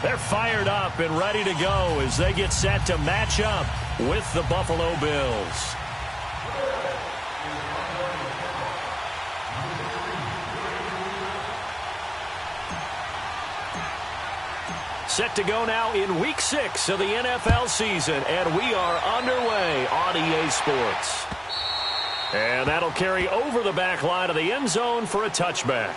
They're fired up and ready to go as they get set to match up with the Buffalo Bills. Set to go now in Week 6 of the NFL season, and we are underway on EA Sports. And that'll carry over the back line of the end zone for a touchback.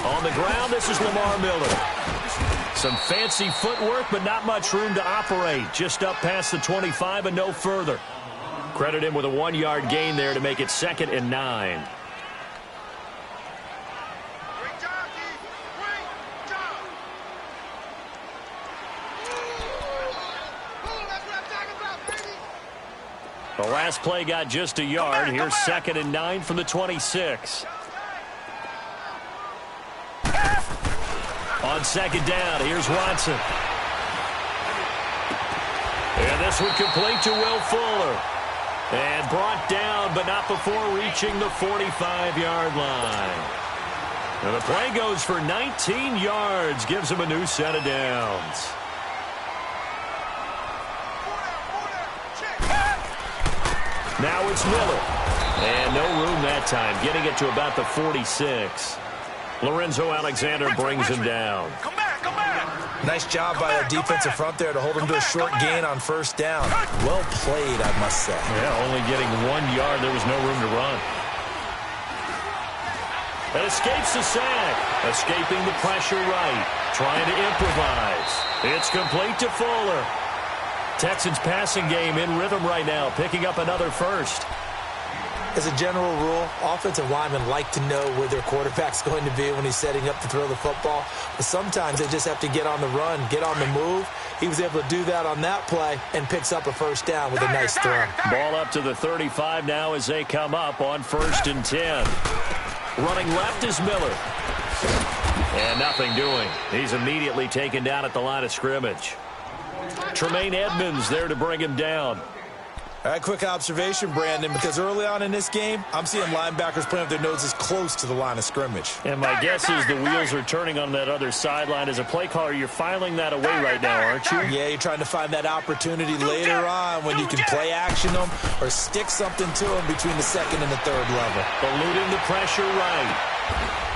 On the ground, this is Lamar Miller. Some fancy footwork, but not much room to operate. Just up past the 25 and no further. Credit him with a 1-yard gain there to make it 2nd and 9. Great job, Keith. Great job. That's what I'm talking about, baby. The last play got just a yard. Here's 2nd and 9 from the 26. On 2nd down, here's Watson. And this one complete to Will Fuller. And brought down, but not before reaching the 45-yard line. Now the play goes for 19 yards, gives him a new set of downs. Now it's Miller. And no room that time, getting it to about the 46. Lorenzo Alexander brings him down. Come back, come back. Nice job by the defensive front there to hold him to a short gain on 1st down. Well played, I must say. Yeah, only getting 1 yard. There was no room to run. And escapes the sack. Escaping the pressure right. Trying to improvise. It's complete to Fuller. Texans passing game in rhythm right now, picking up another first. As a general rule, offensive linemen like to know where their quarterback's going to be when he's setting up to throw the football. But sometimes they just have to get on the run, get on the move. He was able to do that on that play and picks up a 1st down with a nice throw. Ball up to the 35 now as they come up on 1st and 10. Running left is Miller. And nothing doing. He's immediately taken down at the line of scrimmage. Tremaine Edmonds there to bring him down. All right, quick observation, Brandon, because early on in this game, I'm seeing linebackers playing with their noses close to the line of scrimmage. And my guess is the wheels are turning on that other sideline. As a play caller, you're filing that away right now, aren't you? Yeah, you're trying to find that opportunity later on when you can play action them or stick something to them between the 2nd and the 3rd level. Eluding the pressure right.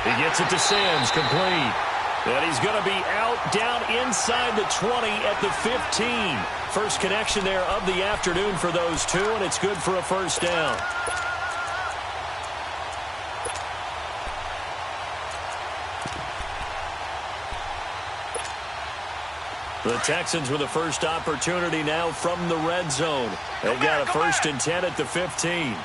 He gets it to Sims, complete. And he's going to be out down inside the 20 at the 15. First connection there of the afternoon for those two, and it's good for a 1st down. The Texans with a first opportunity now from the red zone. They've got a 1st and 10 at the 15.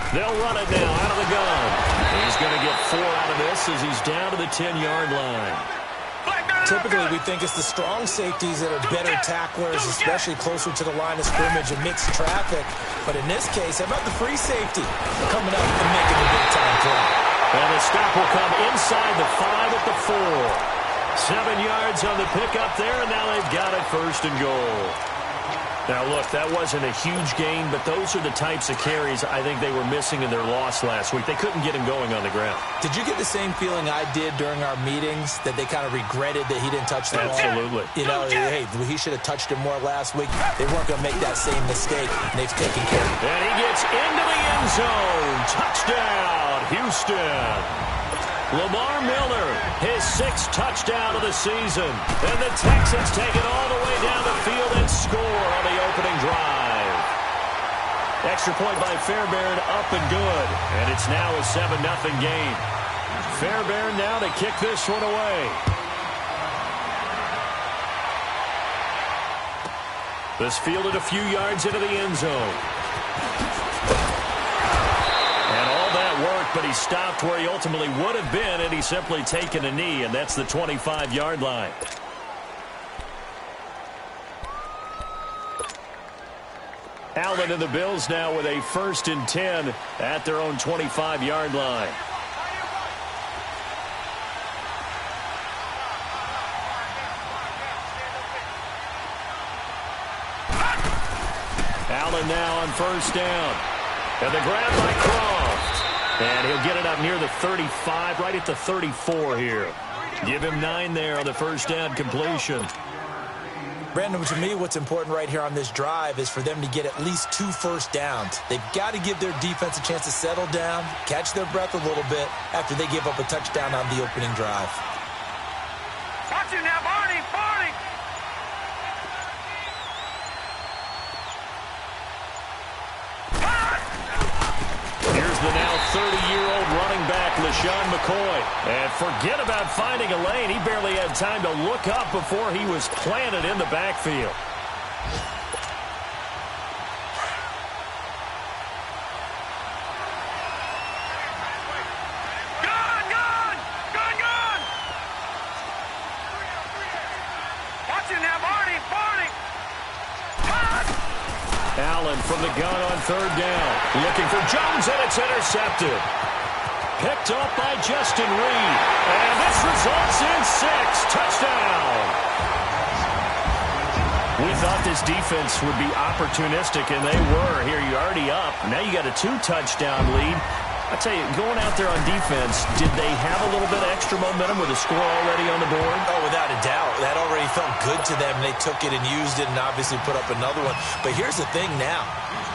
They'll run it now out of the gun. He's going to get 4 out of this as he's down to the 10-yard line. Typically, we think it's the strong safeties that are better tacklers, especially closer to the line of scrimmage and mixed traffic. But in this case, how about the free safety coming up and making a big-time play? And the stop will come inside the 5 at the 4. 7 yards on the pickup there, and now they've got it 1st and goal. Now, look, that wasn't a huge gain, but those are the types of carries I think they were missing in their loss last week. They couldn't get him going on the ground. Did you get the same feeling I did during our meetings, that they kind of regretted that he didn't touch the ball? Absolutely. You know, hey, he should have touched it more last week. They weren't going to make that same mistake, and they've taken care of it. And he gets into the end zone. Touchdown, Houston. Lamar Miller, his 6th touchdown of the season. And the Texans take it all the way down the field and score on the opening drive. Extra point by Fairbairn, up and good. And it's now a 7-0 game. Fairbairn now to kick this one away. This fielded a few yards into the end zone. And all that work but he stopped where he ultimately would have been, and he's simply taken a knee, and that's the 25-yard line. Allen and the Bills now with a 1st and 10 at their own 25-yard line. Allen now on 1st down. And the grab by Croft. And he'll get it up near the 35, right at the 34 here. Give him 9 there on the 1st down completion. Brandon, to me, what's important right here on this drive is for them to get at least 2 first downs. They've got to give their defense a chance to settle down, catch their breath a little bit after they give up a touchdown on the opening drive. Watch it now, Barney, Barney. Here's the now 30-year-old running back, LaShawn McCoy. And forget about finding a lane. He barely had time to look up before he was planted in the backfield. Allen from the gun on 3rd down. Looking for Jones, and it's intercepted. Picked up by Justin Reed. And this results in 6. Touchdown. We thought this defense would be opportunistic, and they were. Here, you're already up. Now you got a 2-touchdown lead. I tell you, going out there on defense, did they have a little bit of extra momentum with a score already on the board? Oh, without a doubt. That already felt good to them. They took it and used it and obviously put up another one. But here's the thing now.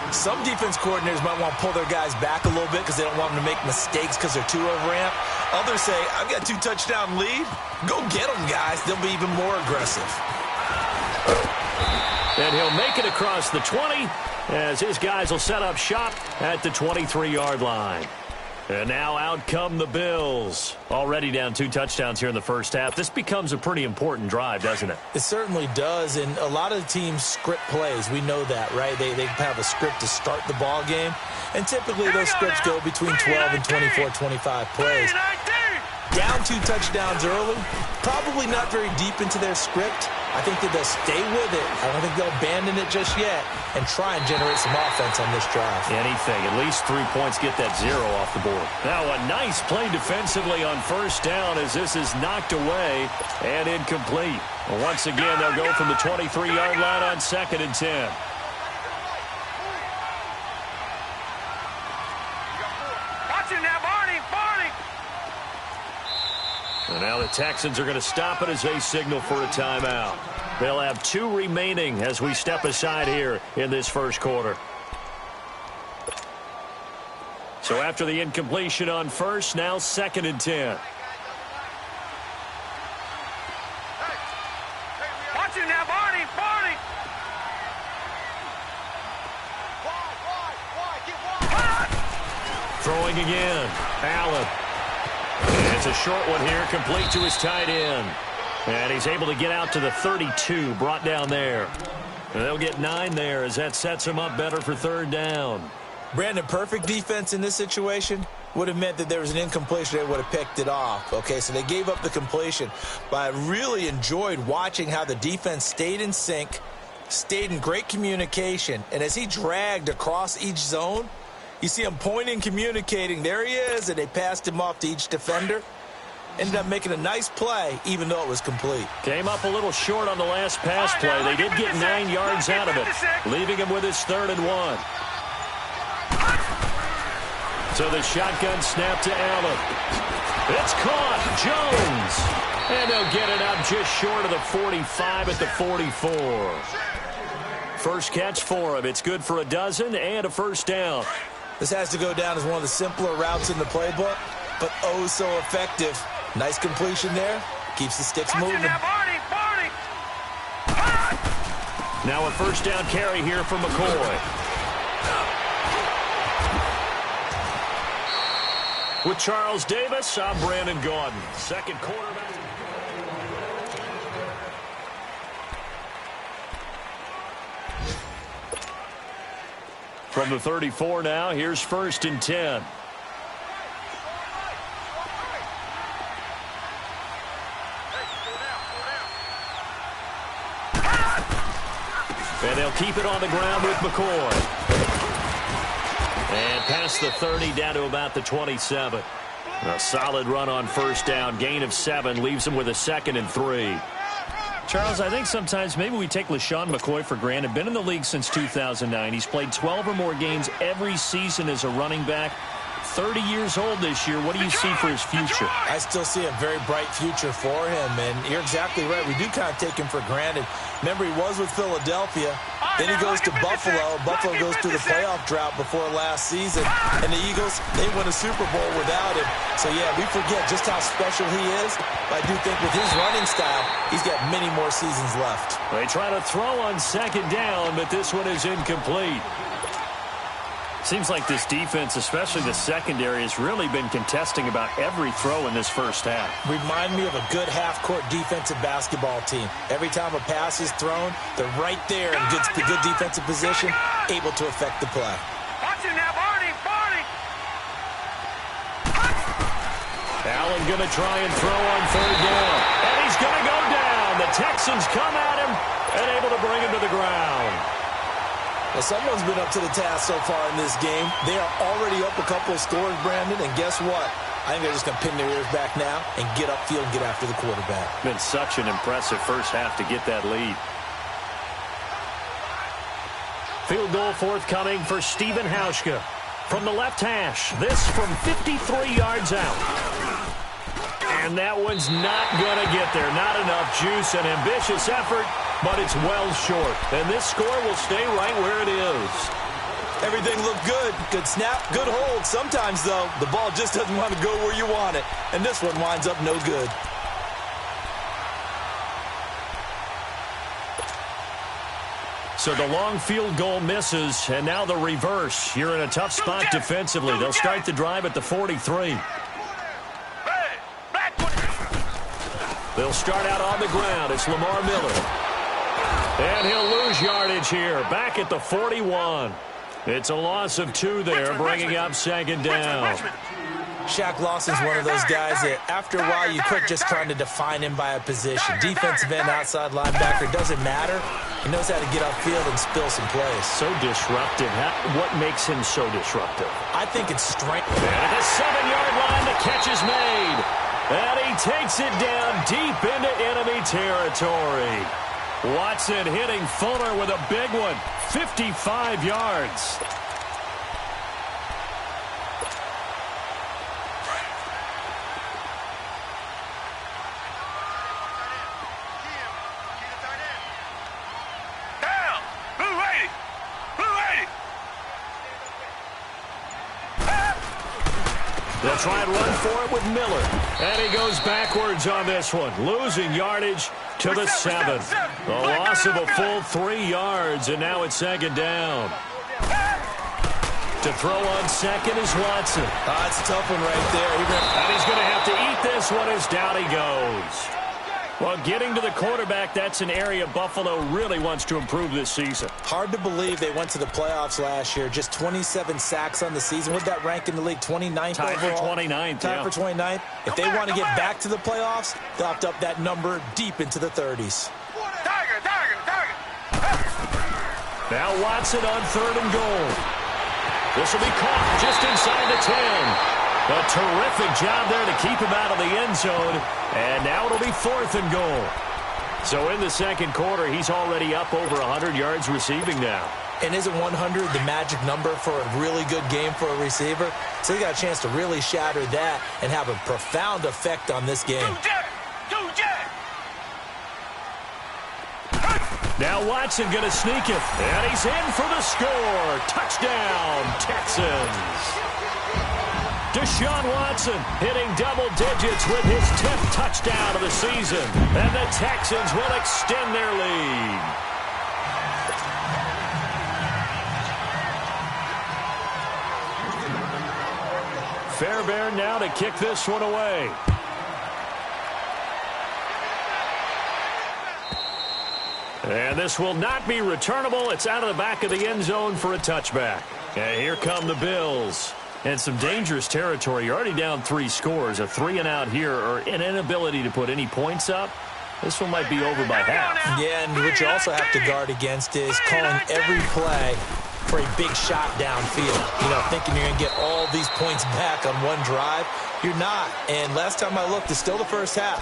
Some defense coordinators might want to pull their guys back a little bit because they don't want them to make mistakes because they're too over-ramped. Others say, I've got a 2-touchdown lead. Go get them, guys. They'll be even more aggressive. And he'll make it across the 20 as his guys will set up shop at the 23-yard line. And now out come the Bills. Already down 2 touchdowns here in the first half. This becomes a pretty important drive, doesn't it? It certainly does, and a lot of teams script plays. We know that, right? They have a script to start the ball game, and typically those scripts go between 12 and 24, 25 plays. Down 2 touchdowns early, probably not very deep into their script. I think that they'll stay with it. I don't think they'll abandon it just yet and try and generate some offense on this drive. Anything. At least 3 points, get that 0 off the board. Now a nice play defensively on 1st down as this is knocked away and incomplete. Well, once again, they'll go from the 23-yard line on 2nd and 10. Watch it now, Barney, Barney. And now the Texans are going to stop it as they signal for a timeout. They'll have 2 remaining as we step aside here in this first quarter. So after the incompletion on 1st, now 2nd and 10. Watch it now, Barney, Barney. Throwing again. Allen. And it's a short one here, complete to his tight end. And he's able to get out to the 32, brought down there. And they'll get 9 there as that sets him up better for 3rd down. Brandon, perfect defense in this situation would have meant that there was an incompletion. They would have picked it off. Okay, so they gave up the completion. But I really enjoyed watching how the defense stayed in sync, stayed in great communication. And as he dragged across each zone, you see him pointing, communicating. There he is, and they passed him off to each defender. Ended up making a nice play, even though it was complete. Came up a little short on the last pass play. They did get 9 yards out of it, leaving him with his 3rd and 1. So the shotgun snap to Allen. It's caught. Jones. And they'll get it up just short of the 45 at the 44. First catch for him. It's good for a dozen and a 1st down. This has to go down as one of the simpler routes in the playbook, but oh so effective. Nice completion there. Keeps the sticks moving. Now a 1st down carry here for McCoy. With Charles Davis, I'm Brandon Gaudin. Second quarterback. From the 34 now, here's 1st and 10. And they'll keep it on the ground with McCoy. And past the 30 down to about the 27. A solid run on first down. Gain of 7 leaves them with a 2nd and 3. Charles, I think sometimes maybe we take LaShawn McCoy for granted. Been in the league since 2009. He's played 12 or more games every season as a running back. 30 years old this year. What do you see for his future? I still see a very bright future for him, and you're exactly right. We do kind of take him for granted. Remember, he was with Philadelphia. Then he goes to Buffalo. Buffalo goes through the playoff drought before last season, and the Eagles, they win a Super Bowl without him. So, yeah, we forget just how special he is. But I do think with his running style, he's got many more seasons left. They try to throw on 2nd down, but this one is incomplete. Seems like this defense, especially the secondary, has really been contesting about every throw in this first half. Remind me of a good half-court defensive basketball team. Every time a pass is thrown, they're right there in good defensive position, able to affect the play. Watch him now, Barney. Allen going to try and throw on 3rd down. And he's going to go down. The Texans come at him and able to bring him to the ground. Well, someone's been up to the task so far in this game. They are already up a couple of scores, Brandon, and guess what? I think they're just going to pin their ears back now and get upfield and get after the quarterback. Been such an impressive first half to get that lead. Field goal forthcoming for Stephen Hauschka. From the left hash, this from 53 yards out. And that one's not going to get there. Not enough juice, an ambitious effort, but it's well short. And this score will stay right where it is. Everything looked good. Good snap, good hold. Sometimes, though, the ball just doesn't want to go where you want it. And this one winds up no good. So the long field goal misses, and now the reverse. You're in a tough spot defensively. They'll start the drive at the 43. They'll start out on the ground. It's Lamar Miller. And he'll lose yardage here. Back at the 41. It's a loss of 2 there, bringing up 2nd down. Shaq Lawson's one of those guys that after a while you quit just trying to define him by a position. Defensive end, outside linebacker, doesn't matter. He knows how to get upfield and spill some plays. So disruptive. What makes him so disruptive? I think it's strength. And at the 7-yard line, the catch is made. And he takes it down deep into enemy territory. Watson hitting Fuller with a big one. 55 yards. They'll try and run for it with Miller. And he goes backwards on this one, losing yardage to the 7. A loss of a full 3 yards, and now it's 2nd down. To throw on 2nd is Watson. It's a tough one right there. And he's going to have to eat this one as down he goes. Well, getting to the quarterback, that's an area Buffalo really wants to improve this season. Hard to believe they went to the playoffs last year. Just 27 sacks on the season. What did that rank in the league? 29th Tied overall? for 29th, Tied for 29th. If they want to get back to the playoffs, they'll have to up that number deep into the 30s. Tiger. Now Watson on 3rd and goal. This will be caught just inside the 10. A terrific job there to keep him out of the end zone. And now it'll be 4th and goal. So in the 2nd quarter, he's already up over 100 yards receiving now. And isn't 100 the magic number for a really good game for a receiver? So he got a chance to really shatter that and have a profound effect on this game. Now Watson going to sneak it. And he's in for the score. Touchdown, Texans. Deshaun Watson hitting double digits with his 10th touchdown of the season. And the Texans will extend their lead. Fairbairn now to kick this one away. And this will not be returnable. It's out of the back of the end zone for a touchback. And here come the Bills. And some dangerous territory. You're already down 3 scores. A 3-and-out here or an inability to put any points up. This one might be over by half. Yeah, and what you also have to guard against is calling every play for a big shot downfield. You know, thinking you're going to get all these points back on one drive. You're not. And last time I looked, it's still the first half.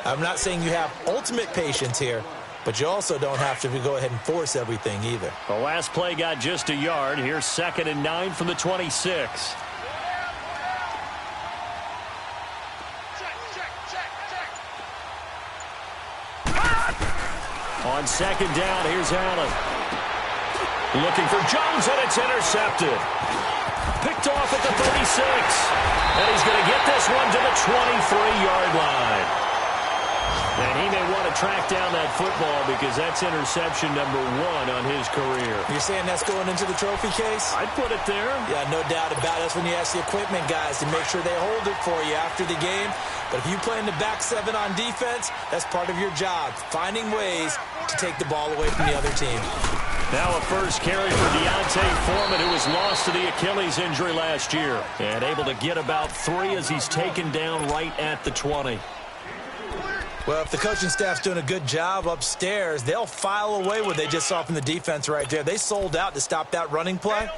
I'm not saying you have ultimate patience here, but you also don't have to go ahead and force everything either. The last play got just a yard. Here's 2nd and 9 from the 26. On 2nd down, here's Allen. Looking for Jones, and it's intercepted. Picked off at the 36. And he's going to get this one to the 23-yard line. And he may want to track down that football because that's interception number 1 on his career. You're saying that's going into the trophy case? I'd put it there. Yeah, no doubt about it. That's when you ask the equipment guys to make sure they hold it for you after the game. But if you play in the back 7 on defense, that's part of your job, finding ways to take the ball away from the other team. Now a first carry for Deontay Foreman, who was lost to the Achilles injury last year. And able to get about 3 as he's taken down right at the 20. Well, if the coaching staff's doing a good job upstairs, they'll file away what they just saw from the defense right there. They sold out to stop that running play.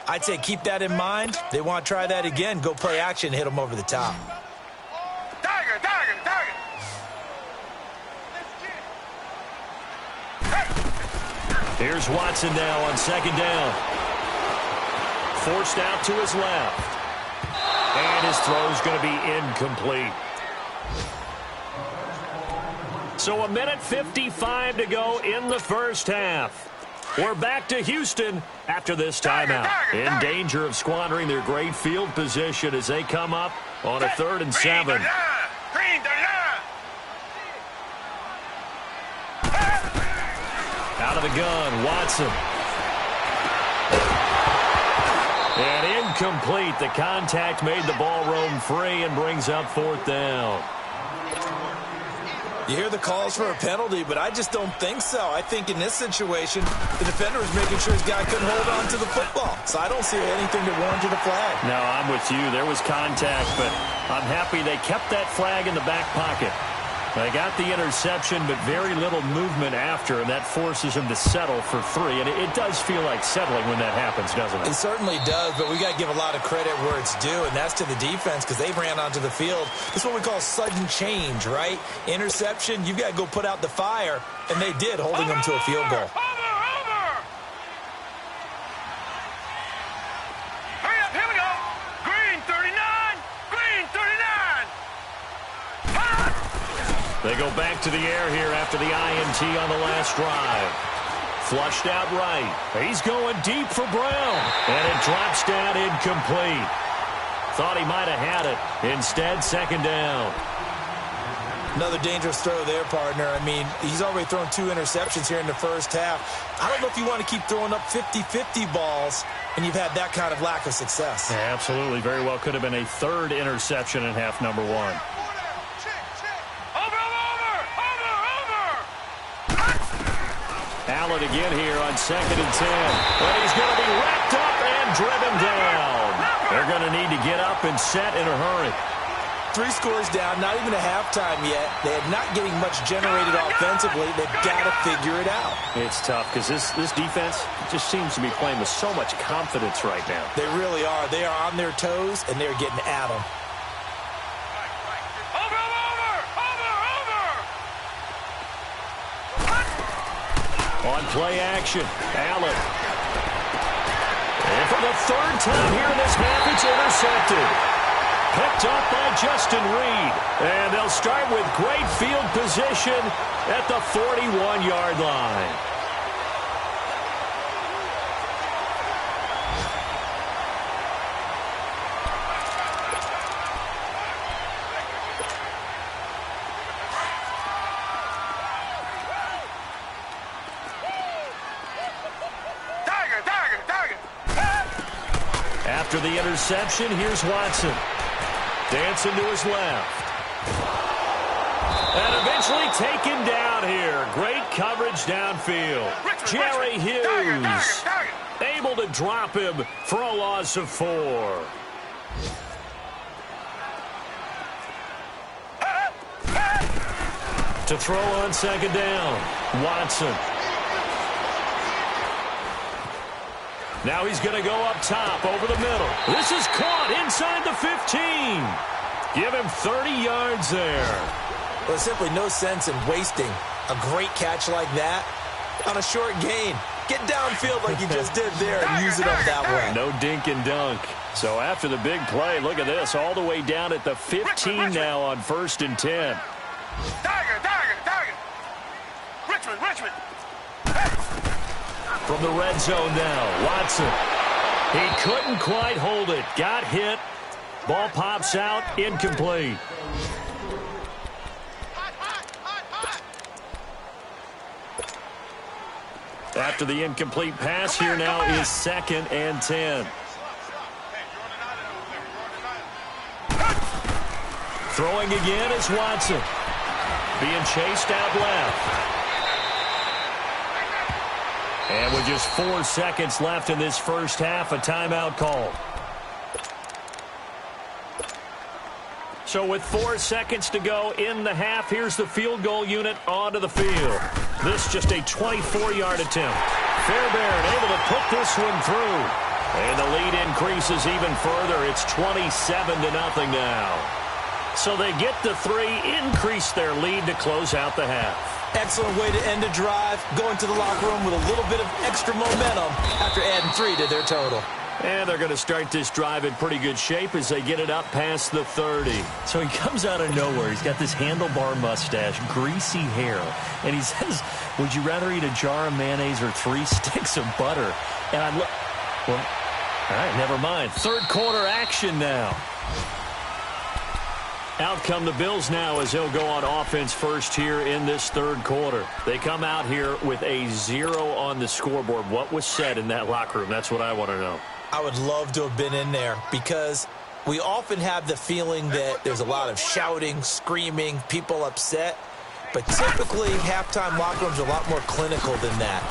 I'd say keep that in mind. They want to try that again. Go play action, hit them over the top. Tiger, tiger, tiger. Here's Watson now on 2nd down. Forced out to his left. And his throw's going to be incomplete. So 1:55 to go in the first half. We're back to Houston after this timeout. In danger of squandering their great field position as they come up on a 3rd and 7. Out of the gun, Watson. And incomplete. The contact made the ball roam free and brings up 4th down. You hear the calls for a penalty, but I just don't think so. I think in this situation, the defender was making sure his guy couldn't hold on to the football. So I don't see anything to warrant the flag. No, I'm with you. There was contact, but I'm happy they kept that flag in the back pocket. They got the interception, but very little movement after, and that forces him to settle for 3. And it does feel like settling when that happens, doesn't it? It certainly does, but we got to give a lot of credit where it's due, and that's to the defense because they ran onto the field. This is what we call sudden change, right? Interception, you got to go put out the fire, and they did, holding them to a field goal. Hurry up, here we go. Green 39, green 39. They go back to the air here after the INT on the last drive. Flushed out right. He's going deep for Brown. And it drops down incomplete. Thought he might have had it. Instead, 2nd down. Another dangerous throw there, partner. I mean, he's already thrown 2 interceptions here in the first half. I don't know if you want to keep throwing up 50-50 balls when you've had that kind of lack of success. Yeah, absolutely. Very well could have been a 3rd interception in half number 1. Allen again here on 2nd and 10. But he's going to be wrapped up and driven down. They're going to need to get up and set in a hurry. 3 scores down, not even a halftime yet. They're not getting much generated offensively. They've got to figure it out. It's tough because this defense just seems to be playing with so much confidence right now. They really are. They are on their toes, and they're getting at them. On play action, Allen. And for the 3rd time here in this half, it's intercepted. Picked up by Justin Reed. And they'll start with great field position at the 41-yard line. After the interception, here's Watson. Dancing to his left. And eventually taken down here. Great coverage downfield. Jerry Hughes able to drop him for a loss of 4. To To throw on second down, Watson. Now he's going to go up top over the middle. This is caught inside the 15. Give him 30 yards there. Well, there's simply no sense in wasting a great catch like that on a short gain. Get downfield like you just did there and use it up that way. No dink and dunk. So after the big play, look at this, all the way down at the 15 now on 1st and 10. Tiger. Richmond. From the red zone now, Watson. He couldn't quite hold it. Got hit. Ball pops out, incomplete. After the incomplete pass, here now is 2nd and 10. Throwing again is Watson. Being chased out left. And with just 4 seconds left in this first half, a timeout call. So with 4 seconds to go in the half, here's the field goal unit onto the field. This just a 24-yard attempt. Fairbairn able to put this one through. And the lead increases even further. It's 27-0 now. So they get the 3, increase their lead to close out the half. Excellent way to end a drive. Go into the locker room with a little bit of extra momentum after adding 3 to their total. And they're going to start this drive in pretty good shape as they get it up past the 30. So he comes out of nowhere. He's got this handlebar mustache, greasy hair, and he says, would you rather eat a jar of mayonnaise or 3 sticks of butter? And I look, well, all right, never mind. Third quarter action now. Out come the Bills now as they'll go on offense first here in this third quarter. They come out here with a 0 on the scoreboard. What was said in that locker room? That's what I want to know. I would love to have been in there because we often have the feeling that there's a lot of shouting, screaming, people upset. But typically, halftime locker rooms are a lot more clinical than that.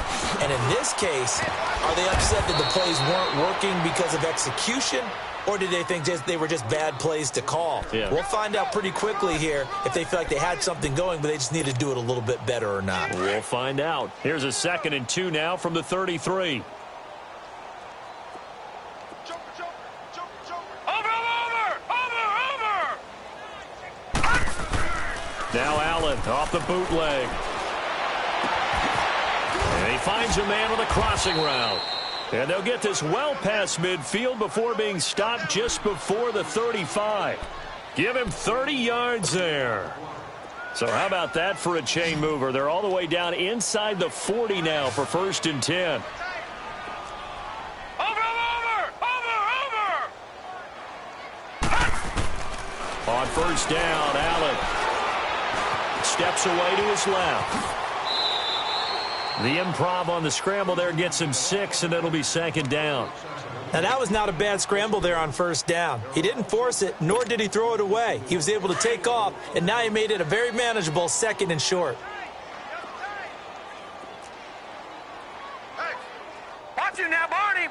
And in this case, are they upset that the plays weren't working because of execution? Or did they think they were just bad plays to call? Yeah. We'll find out pretty quickly here if they feel like they had something going, but they just need to do it a little bit better or not. We'll find out. Here's a 2nd and 2 now from the 33. Now Allen off the bootleg. And he finds a man on the crossing route. And they'll get this well past midfield before being stopped just before the 35. Give him 30 yards there. So how about that for a chain mover? They're all the way down inside the 40 now for 1st and 10. On 1st down, Allen steps away to his left. The improv on the scramble there gets him 6, and it'll be 2nd down. Now, that was not a bad scramble there on 1st down. He didn't force it, nor did he throw it away. He was able to take off, and now he made it a very manageable 2nd and short. Hey, watch it now, Barney.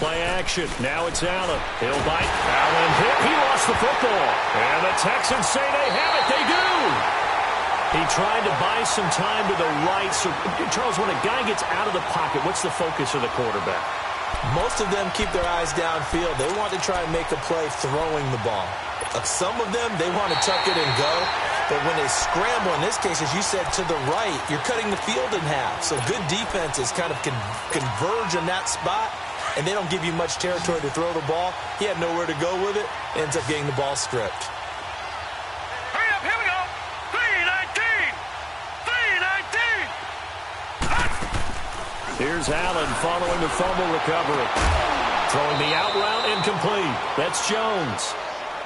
Play action. Now it's Allen. He'll bite. Allen hit. He lost the football. And the Texans say they have it. They do. He tried to buy some time to the right. So, Charles, when a guy gets out of the pocket, what's the focus of the quarterback? Most of them keep their eyes downfield. They want to try and make a play throwing the ball. Some of them, they want to tuck it and go. But when they scramble, in this case, as you said, to the right, you're cutting the field in half. So good defenses kind of converge in that spot, and they don't give you much territory to throw the ball. He had nowhere to go with it. Ends up getting the ball stripped. Hurry up, here we go. 3-19. Here's Allen following the fumble recovery. Throwing the out route incomplete. That's Jones.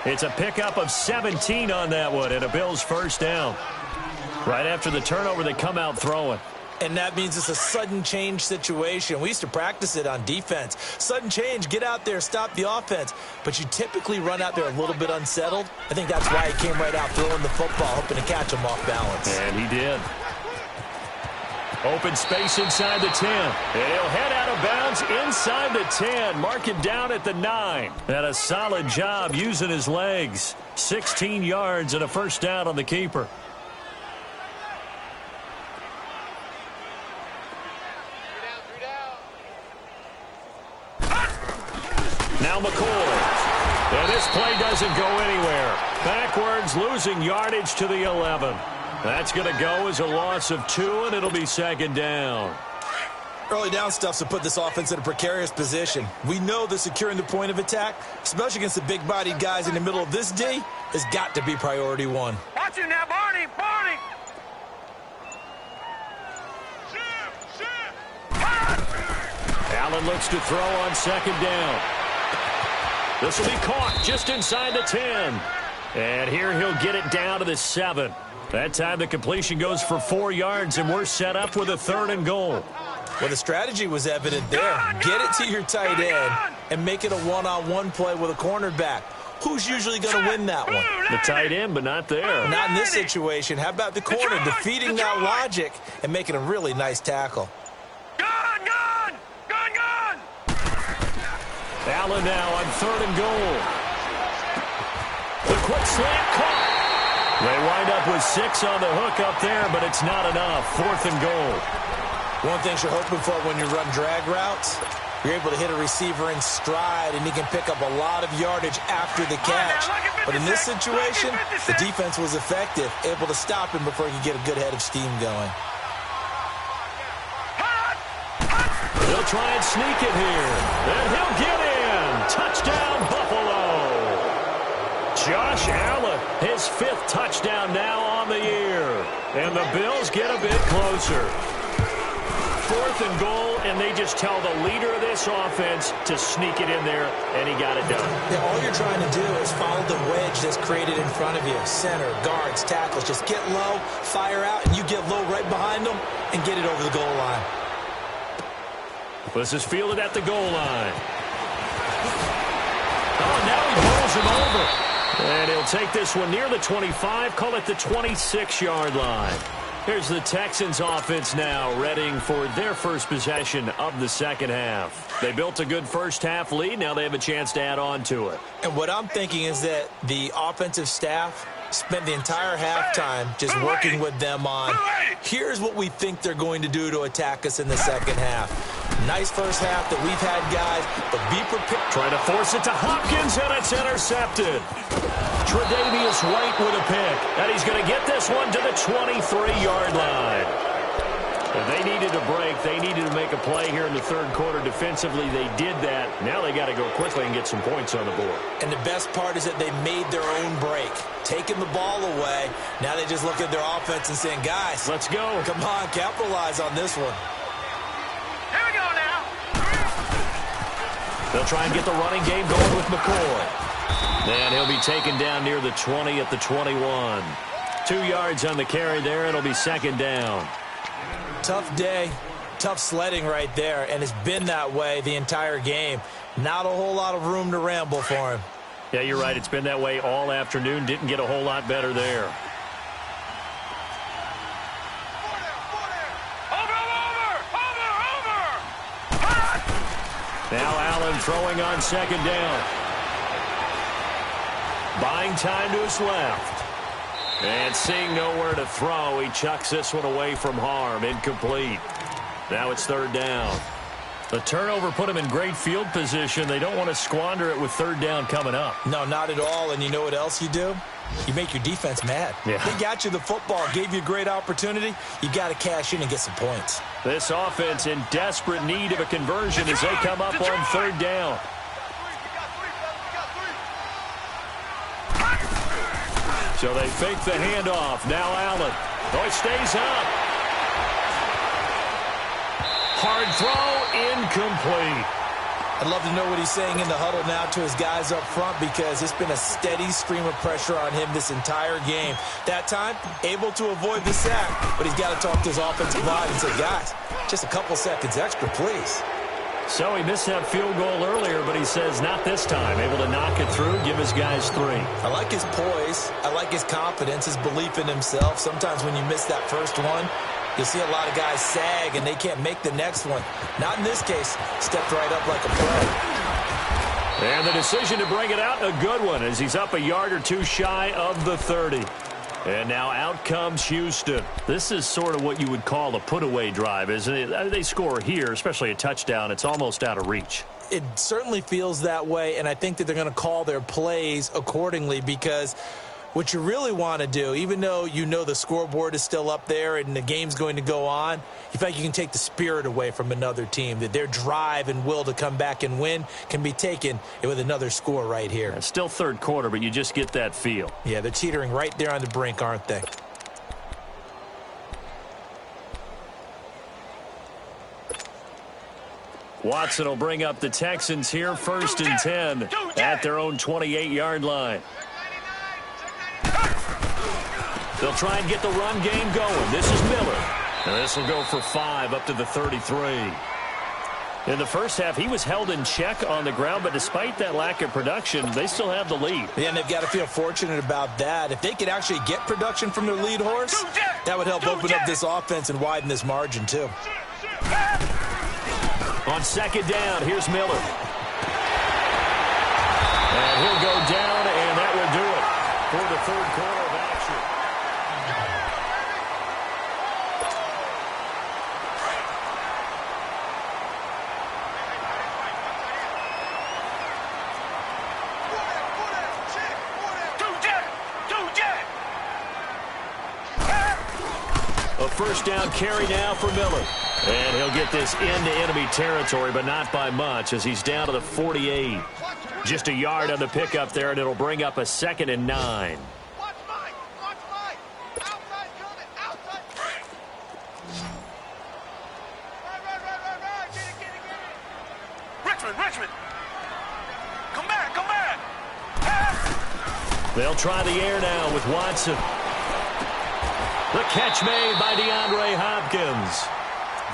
It's a pickup of 17 on that one, and a Bills 1st down. Right after the turnover, they come out throwing. And that means it's a sudden change situation. We used to practice it on defense. Sudden change, get out there, stop the offense. But you typically run out there a little bit unsettled. I think that's why he came right out throwing the football, hoping to catch him off balance. And he did. Open space inside the 10. And he'll head out of bounds inside the 10. Mark it down at the 9. And a solid job using his legs. 16 yards and a first down on the keeper. Now McCoy. And this play doesn't go anywhere. Backwards, losing yardage to the 11. That's going to go as a loss of 2, and it'll be second down. Early down stuff's to put this offense in a precarious position. We know that securing the point of attack, especially against the big-bodied guys in the middle of this D, has got to be priority one. Watch him now, Barney! Barney! Allen looks to throw on second down. This will be caught just inside the 10. And here he'll get it down to the 7. That time the completion goes for 4 yards, and we're set up with a 3rd and goal. Well, the strategy was evident there. Get it to your tight end and make it a one-on-one play with a cornerback. Who's usually going to win that one? The tight end, but not there. Not in this situation. How about the corner defeating that logic and making a really nice tackle? Gun! Allen now on 3rd and goal. The quick slant caught. They wind up with 6 on the hook up there, but it's not enough. 4th and goal. One thing you're hoping for when you run drag routes, you're able to hit a receiver in stride, and he can pick up a lot of yardage after the catch. But in this situation, the defense was effective, able to stop him before he could get a good head of steam going. He'll try and sneak it here, and he'll get in. Touchdown, Buffalo. Josh Allen, his 5th touchdown now on the year. And the Bills get a bit closer. 4th and goal, and they just tell the leader of this offense to sneak it in there, and he got it done. Yeah, all you're trying to do is follow the wedge that's created in front of you. Center, guards, tackles. Just get low, fire out, and you get low right behind them and get it over the goal line. This is fielded at the goal line. Oh, now he rolls him over. And he'll take this one near the 25, call it the 26-yard line. Here's the Texans offense now, readying for their first possession of the second half. They built a good first half lead. Now they have a chance to add on to it. And what I'm thinking is that the offensive staff spent the entire halftime just working with them on, here's what we think they're going to do to attack us in the second half. Nice first half that we've had, guys, but be prepared. Trying to force it to Hopkins, and it's intercepted. Tre'Davious White with a pick, and he's going to get this one to the 23-yard line. And they needed a break. They needed to make a play here in the third quarter defensively. They did that. Now they got to go quickly and get some points on the board. And the best part is that they made their own break, taking the ball away. Now they just look at their offense and saying, guys, let's go. Come on, capitalize on this one. Here we go now. They'll try and get the running game going with McCoy. And he'll be taken down near the 20 at the 21. 2 yards on the carry there. It'll be second down. Tough day, tough sledding right there, and it's been that way the entire game. Not a whole lot of room to ramble for him. Yeah, you're right. It's been that way all afternoon. Didn't get a whole lot better there. Now Allen throwing on second down. Buying time to his left. And seeing nowhere to throw, he chucks this one away from harm. Incomplete. Now it's third down. The turnover put him in great field position. They don't want to squander it with third down coming up. No, not at all. And you know what else you do? You make your defense mad. Yeah. They got you the football, gave you a great opportunity. You got to cash in and get some points. This offense in desperate need of a conversion as they come up on third down. So they fake the handoff. Now Allen. Oh, it stays up. Hard throw, incomplete. I'd love to know what he's saying in the huddle now to his guys up front, because it's been a steady stream of pressure on him this entire game. That time, able to avoid the sack, but he's got to talk to his offensive line and say, guys, just a couple seconds extra, please. So he missed that field goal earlier, but he says not this time. Able to knock it through, give his guys 3. I like his poise. I like his confidence, his belief in himself. Sometimes when you miss that first one, You'll see a lot of guys sag, and they can't make the next one. Not in this case. Stepped right up like a pro. And the decision to bring it out, a good one, as he's up a yard or two shy of the 30. And now out comes Houston. This is sort of what you would call a put-away drive, isn't it? They score here, especially a touchdown. It's almost out of reach. It certainly feels that way, and I think that they're going to call their plays accordingly, because what you really want to do, even though you know the scoreboard is still up there and the game's going to go on, you feel like you can take the spirit away from another team, that their drive and will to come back and win can be taken with another score right here. It's still third quarter, but you just get that feel. Yeah, they're teetering right there on the brink, aren't they? Watson will bring up the Texans here, 1st and 10 at their own 28-yard line. They'll try and get the run game going. This is Miller. And this will go for 5 up to the 33. In the first half, he was held in check on the ground, but despite that lack of production, they still have the lead. Yeah, and they've got to feel fortunate about that. If they could actually get production from their lead horse, that would help open up this offense and widen this margin, too. On 2nd down, here's Miller. And he'll go down, and that will do it for the third quarter of action. A 1st down carry now for Miller. And he'll get this into enemy territory, but not by much, as he's down to the 48. Just a yard on the pickup there, and it'll bring up a 2nd and 9. Watch Mike. Outside coming. Outside. Right. Get it. Richmond. Come back. They'll try the air now with Watson. The catch made by DeAndre Hopkins.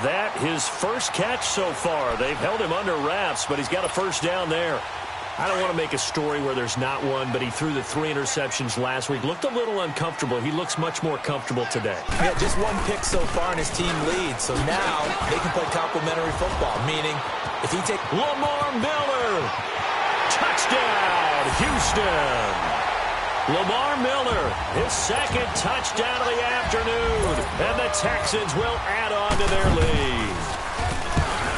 That his first catch so far. They've held him under wraps, but he's got a 1st down there. I don't want to make a story where there's not one, but he threw the 3 interceptions last week. Looked a little uncomfortable. He looks much more comfortable today. Yeah, just 1 pick so far, and his team leads. So now they can play complementary football, meaning if he takes Lamar Miller. Touchdown, Houston. Lamar Miller, his 2nd touchdown of the afternoon, and the Texans will add on to their lead.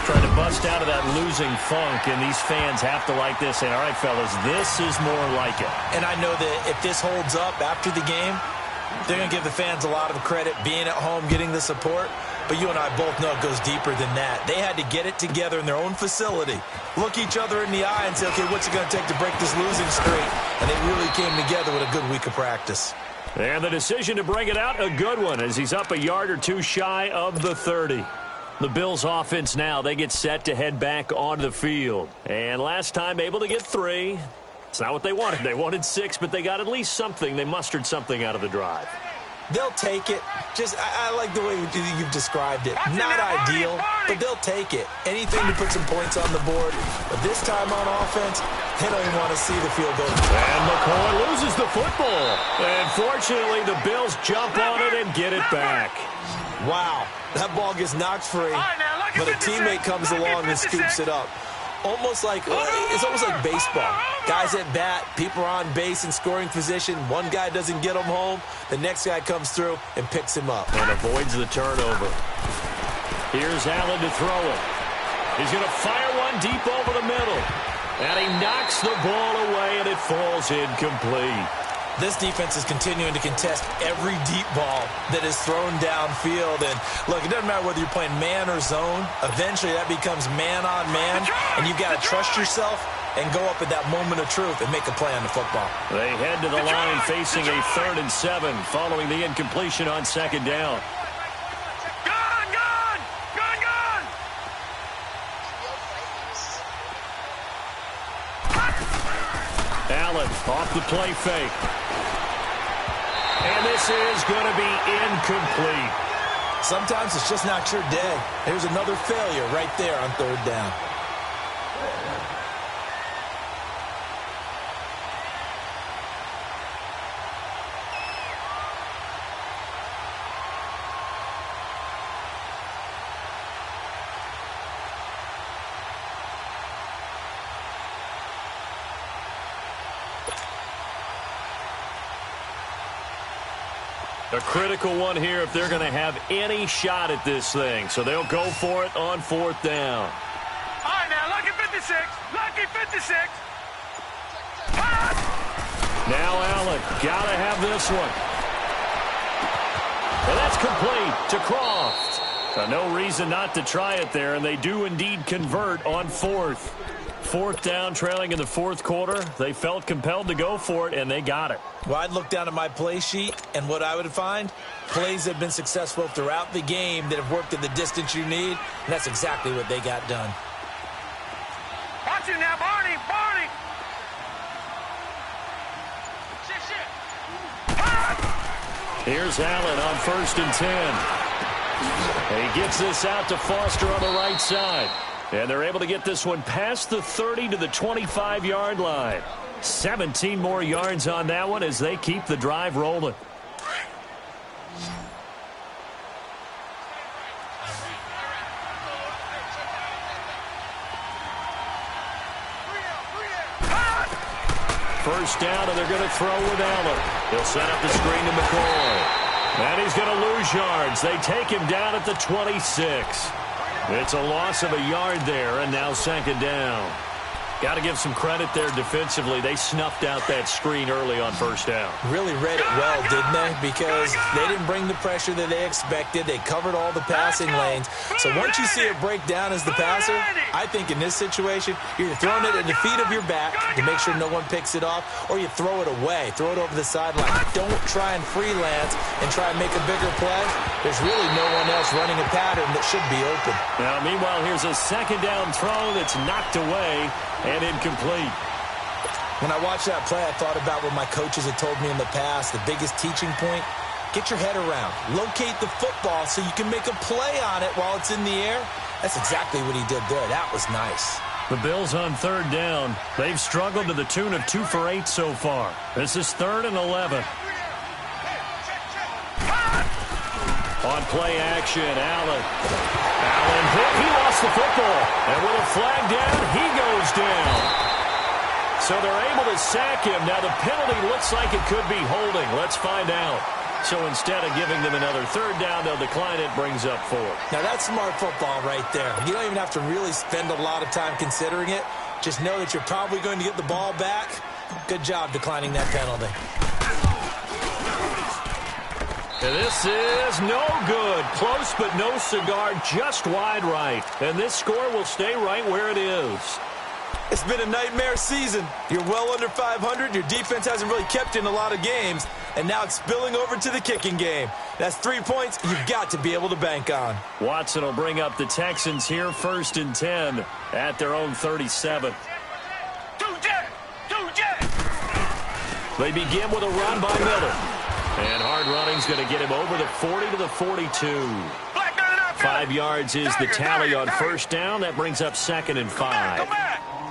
Trying to bust out of that losing funk, and these fans have to like this. And all right, fellas, this is more like it. And I know that if this holds up after the game, they're going to give the fans a lot of credit, being at home, getting the support. But you and I both know it goes deeper than that. They had to get it together in their own facility, look each other in the eye and say, okay, what's it going to take to break this losing streak? And they really came together with a good week of practice. And the decision to bring it out, a good one, as he's up a yard or two shy of the 30. The Bills offense now, they get set to head back onto the field. And last time able to get 3. It's not what they wanted. They wanted 6, but they got at least something. They mustered something out of the drive. They'll take it. I like the way you've described it. Not ideal, but they'll take it. Anything to put some points on the board. But this time on offense, they don't even want to see the field goal. And McCoy loses the football. And fortunately, the Bills jump on it and get it back. Wow, that ball gets knocked free, but a teammate comes along and scoops it up. It's almost like baseball. Guys at bat, people are on base in scoring position. One guy doesn't get him home. The next guy comes through and picks him up. And avoids the turnover. Here's Allen to throw it. He's going to fire one deep over the middle. And he knocks the ball away, and it falls incomplete. This defense is continuing to contest every deep ball that is thrown downfield. And, look, it doesn't matter whether you're playing man or zone. Eventually, that becomes man on man, and you've got to trust yourself and go up at that moment of truth and make a play on the football. They head to the line facing a 3rd and 7 following the incompletion on 2nd down. Allen off the play fake. And this is going to be incomplete. Sometimes it's just not your day. There's another failure right there on 3rd down. A critical one here if they're going to have any shot at this thing. So they'll go for it on 4th down. All right, now, lucky 56. Lucky 56. Now Allen, got to have this one. And that's complete to Croft. No reason not to try it there, and they do indeed convert on 4th. 4th down, trailing in the 4th quarter. They felt compelled to go for it, and they got it. Well, I'd look down at my play sheet, and what I would find, plays that have been successful throughout the game that have worked at the distance you need, and that's exactly what they got done. Watch it now, Barney. Barney. Here's Allen on 1st and 10. He gets this out to Foster on the right side. And they're able to get this one past the 30 to the 25-yard line. 17 more yards on that one as they keep the drive rolling. First down, and they're going to throw with Allen. He'll set up the screen to McCoy. And he's going to lose yards. They take him down at the 26. It's a loss of a yard there, and now 2nd down. Got to give some credit there defensively. They snuffed out that screen early on 1st down. Really read it well, didn't they? Because they didn't bring the pressure that they expected. They covered all the passing lanes. So once you see it break down as the passer, I think in this situation, you're throwing it at the feet of your back to make sure no one picks it off, or you throw it away. Throw it over the sideline. Don't try and freelance and try and make a bigger play. There's really no one else running a pattern that should be open. Now, meanwhile, here's a 2nd down throw that's knocked away and incomplete. When I watched that play, I thought about what my coaches had told me in the past. The biggest teaching point, get your head around. Locate the football so you can make a play on it while it's in the air. That's exactly what he did there. That was nice. The Bills on 3rd down. They've struggled to the tune of 2 for 8 so far. This is 3rd and 11. On play action, Allen. Allen hit. He lost the football. And with a flag down, he goes down. So they're able to sack him. Now the penalty looks like it could be holding. Let's find out. So instead of giving them another 3rd down, they'll decline it. Brings up 4. Now that's smart football right there. You don't even have to really spend a lot of time considering it. Just know that you're probably going to get the ball back. Good job declining that penalty. And this is no good. Close but no cigar, just wide right. And this score will stay right where it is. It's been a nightmare season. You're well under 500. Your defense hasn't really kept in a lot of games. And now it's spilling over to the kicking game. That's 3 points you've got to be able to bank on. Watson will bring up the Texans here 1st and 10 at their own 37. They begin with a run by Miller. And hard running's going to get him over the 40 to the 42. 5 yards is the tally on 1st down. That brings up 2nd and 5.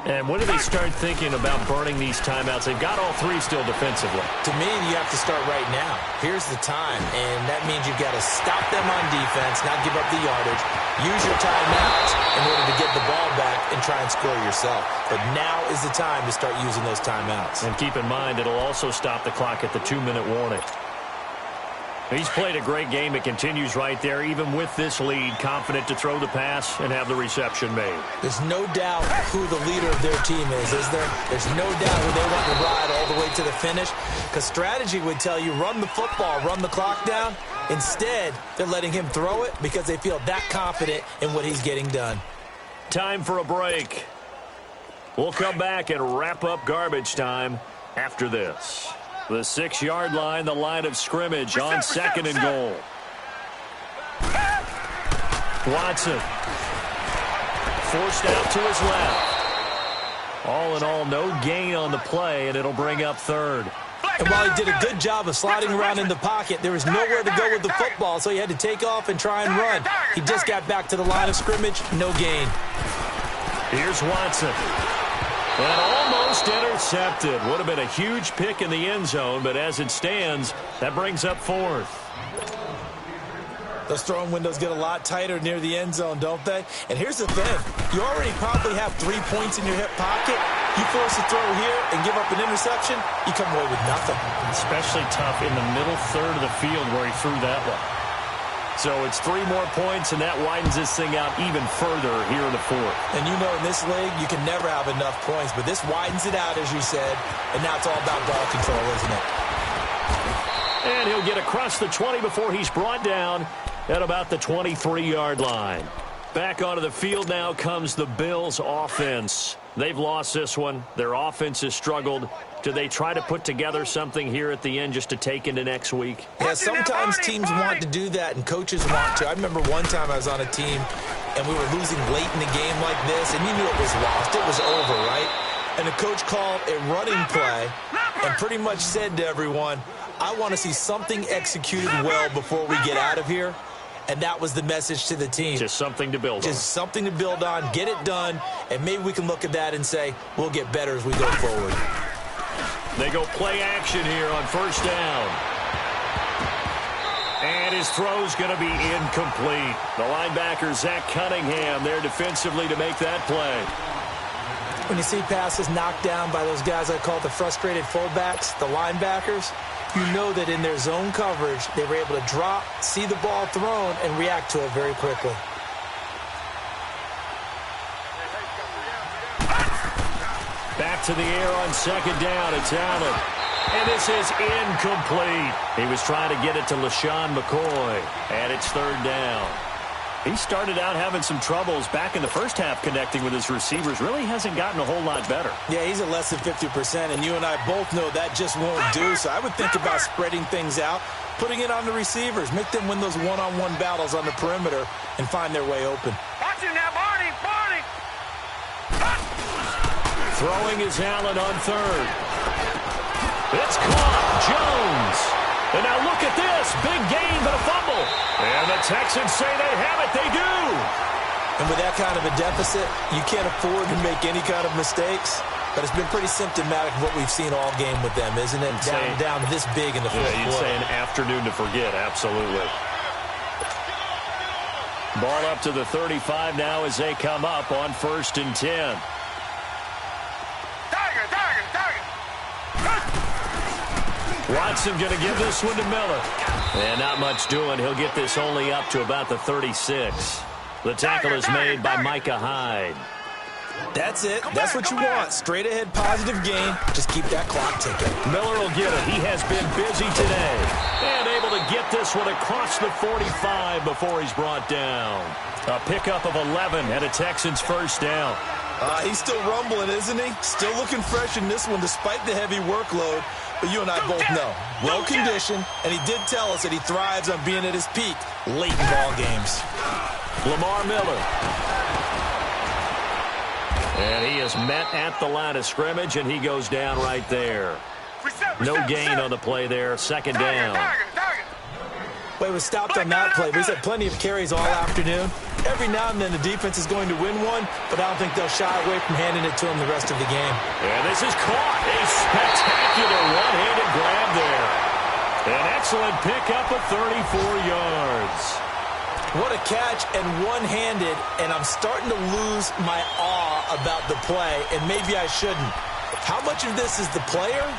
And when do they start thinking about burning these timeouts? They've got all 3 still defensively. To me, you have to start right now. Here's the time, and that means you've got to stop them on defense, not give up the yardage. Use your timeouts in order to get the ball back and try and score yourself. But now is the time to start using those timeouts. And keep in mind, it'll also stop the clock at the 2-minute warning. He's played a great game. It continues right there, even with this lead, confident to throw the pass and have the reception made. There's no doubt who the leader of their team is there? There's no doubt who they want to ride all the way to the finish, because strategy would tell you run the football, run the clock down. Instead, they're letting him throw it because they feel that confident in what he's getting done. Time for a break. We'll come back and wrap up garbage time after this. The 6-yard line, the line of scrimmage on 2nd and goal. Watson forced out to his left. All in all, no gain on the play, and it'll bring up 3rd. And while he did a good job of sliding around in the pocket, there was nowhere to go with the football, so he had to take off and try and run. He just got back to the line of scrimmage, no gain. Here's Watson. And almost intercepted. Would have been a huge pick in the end zone, but as it stands, that brings up 4th. Those throwing windows get a lot tighter near the end zone, don't they? And here's the thing. You already probably have 3 points in your hip pocket. You force a throw here and give up an interception, you come away with nothing. Especially tough in the middle third of the field where he threw that one. So it's 3 more points, and that widens this thing out even further here in the fourth. And you know in this league, you can never have enough points, but this widens it out, as you said, and now it's all about ball control, isn't it? And he'll get across the 20 before he's brought down at about the 23-yard line. Back onto the field now comes the Bills' offense. They've lost this one. Their offense has struggled. Do they try to put together something here at the end just to take into next week? Yeah, sometimes teams want to do that, and coaches want to. I remember one time I was on a team, and we were losing late in the game like this, and you knew it was lost. It was over, right? And the coach called a running play and pretty much said to everyone, I want to see something executed well before we get out of here. And that was the message to the team. Just something to build on. Just something to build on, get it done, and maybe we can look at that and say, we'll get better as we go forward. They go play action here on first down. And his throw's going to be incomplete. The linebacker, Zach Cunningham, there defensively to make that play. When you see passes knocked down by those guys I call the frustrated fullbacks, the linebackers, you know that in their zone coverage, they were able to drop, see the ball thrown, and react to it very quickly. Back to the air on second down. It's Allen. And this is incomplete. He was trying to get it to LaShawn McCoy. And it's third down. He started out having some troubles back in the first half connecting with his receivers. Really hasn't gotten a whole lot better. Yeah, he's at less than 50%, and you and I both know that just won't do. So I would think about spreading things out, putting it on the receivers, make them win those one-on-one battles on the perimeter and find their way open. Watch him now, Barney! Barney! Throwing is Allen on third. It's caught. Jones. And now look at this. Big gain, but a fumble. And the Texans say they have it. They do. And with that kind of a deficit, you can't afford to make any kind of mistakes. But it's been pretty symptomatic of what we've seen all game with them, isn't it? Down this big in the fourth quarter. You'd say an afternoon to forget. Absolutely. Ball up to the 35 now as they come up on 1st and 10. Watson going to give this one to Miller. And not much doing. He'll get this only up to about the 36. The tackle is made by Micah Hyde. That's it. That's what you want. Straight ahead positive gain. Just keep that clock ticking. Miller will get it. He has been busy today. And able to get this one across the 45 before he's brought down. A pickup of 11 and a Texans first down. He's still rumbling, isn't he? Still looking fresh in this one despite the heavy workload. But you and I both know, well-conditioned, and he did tell us that he thrives on being at his peak late in ball games. Lamar Miller. And he is met at the line of scrimmage, and he goes down right there. No gain on the play there. Second down. Well, he was stopped on that play, but he's had plenty of carries all afternoon. Every now and then the defense is going to win one, but I don't think they'll shy away from handing it to him the rest of the game. And this is caught. A spectacular one-handed grab there. An excellent pickup of 34 yards. What a catch, and one-handed, and I'm starting to lose my awe about the play, and maybe I shouldn't. How much of this is the player?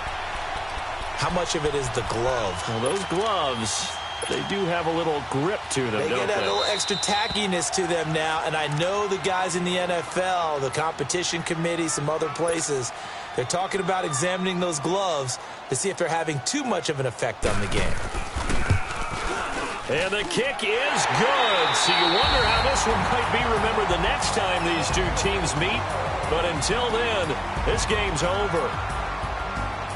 How much of it is the glove? Well, those gloves, they do have a little grip to them, They don't get that little extra tackiness to them now, and I know the guys in the NFL, the competition committee, some other places, they're talking about examining those gloves to see if they're having too much of an effect on the game. And the kick is good. So you wonder how this one might be remembered the next time these two teams meet. But until then, this game's over.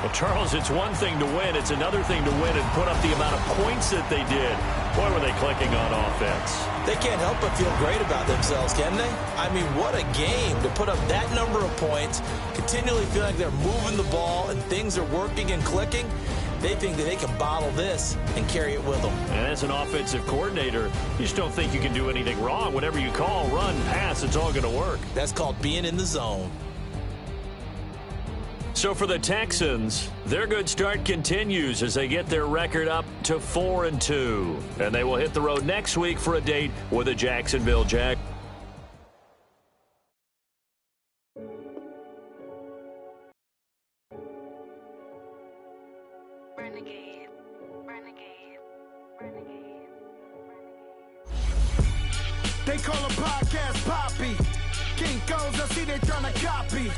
Well, Charles, it's one thing to win. It's another thing to win and put up the amount of points that they did. Boy, were they clicking on offense. They can't help but feel great about themselves, can they? I mean, what a game to put up that number of points, continually feel like they're moving the ball and things are working and clicking. They think that they can bottle this and carry it with them. And as an offensive coordinator, you just don't think you can do anything wrong. Whatever you call, run, pass, it's all going to work. That's called being in the zone. So for the Texans, their good start continues as they get their record up to 4-2. And they will hit the road next week for a date with the Jacksonville Jaguars. Renegade, renegade, renegade, renegade. They call a podcast Poppy. Kinkos, I see they tryna copy.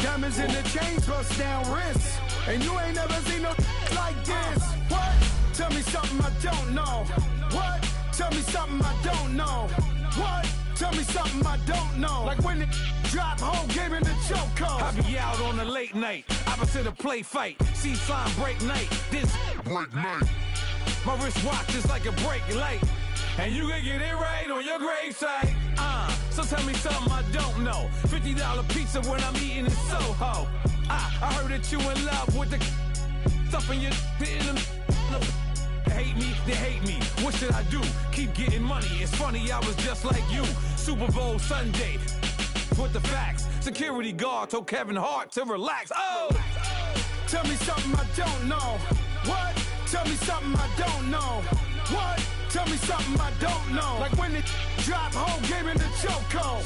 Diamonds in the chains, bust down wrists. And you ain't never seen no like this. What? Tell me something I don't know. What? Tell me something I don't know. What? Tell me something I don't know. Like when it drop, whole game in the chokehold. I be out on a late night, opposite a play fight. See sign break night, this break night. My wristwatch is like a brake light. And you can get it right on your gravesite. So tell me something I don't know. $50 pizza when I'm eating in Soho. I heard that you in love with the stuff in your hate me, they hate me. What should I do? Keep getting money. It's funny, I was just like you. Super Bowl Sunday with the facts. Security guard told Kevin Hart to relax. Oh! Tell me something I don't know. What? Tell me something I don't know. What? Tell me something I don't know. Like when it drop, whole game in the chokehold.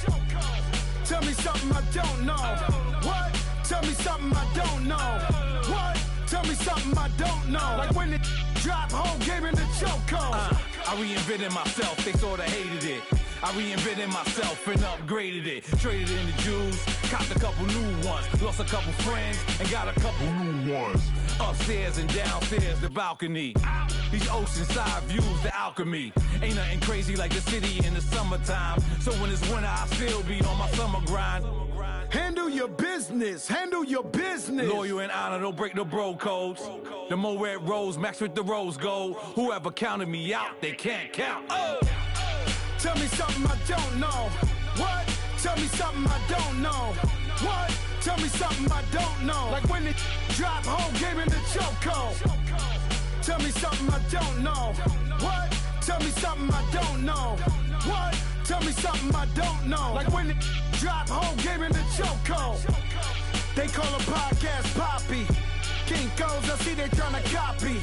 Tell me something I don't know. What? Tell me something I don't know. What? Tell me something I don't know. Like when it drop, whole game in the chokehold. I reinvented myself, they sorta hated it. I reinvented myself and upgraded it. Traded in the Jews, copped a couple new ones. Lost a couple friends and got a couple new ones. Upstairs and downstairs, the balcony. These oceanside views, the alchemy. Ain't nothing crazy like the city in the summertime. So when it's winter, I still be on my summer grind. Handle your business, handle your business. Loyal and honor, don't break the bro codes. The more red rose, max with the rose gold. Whoever counted me out, they can't count. Oh! Tell me something I don't know. What? Tell me something I don't know. What? Tell me something I don't know. Like when it drop, whole game in the chokehold. Tell me something I don't know. What? Tell me something I don't know. What? Tell me something I don't know. Like when it drop, whole game in the chokehold. They call a podcast Poppy. Kinkos, I see they tryna copy.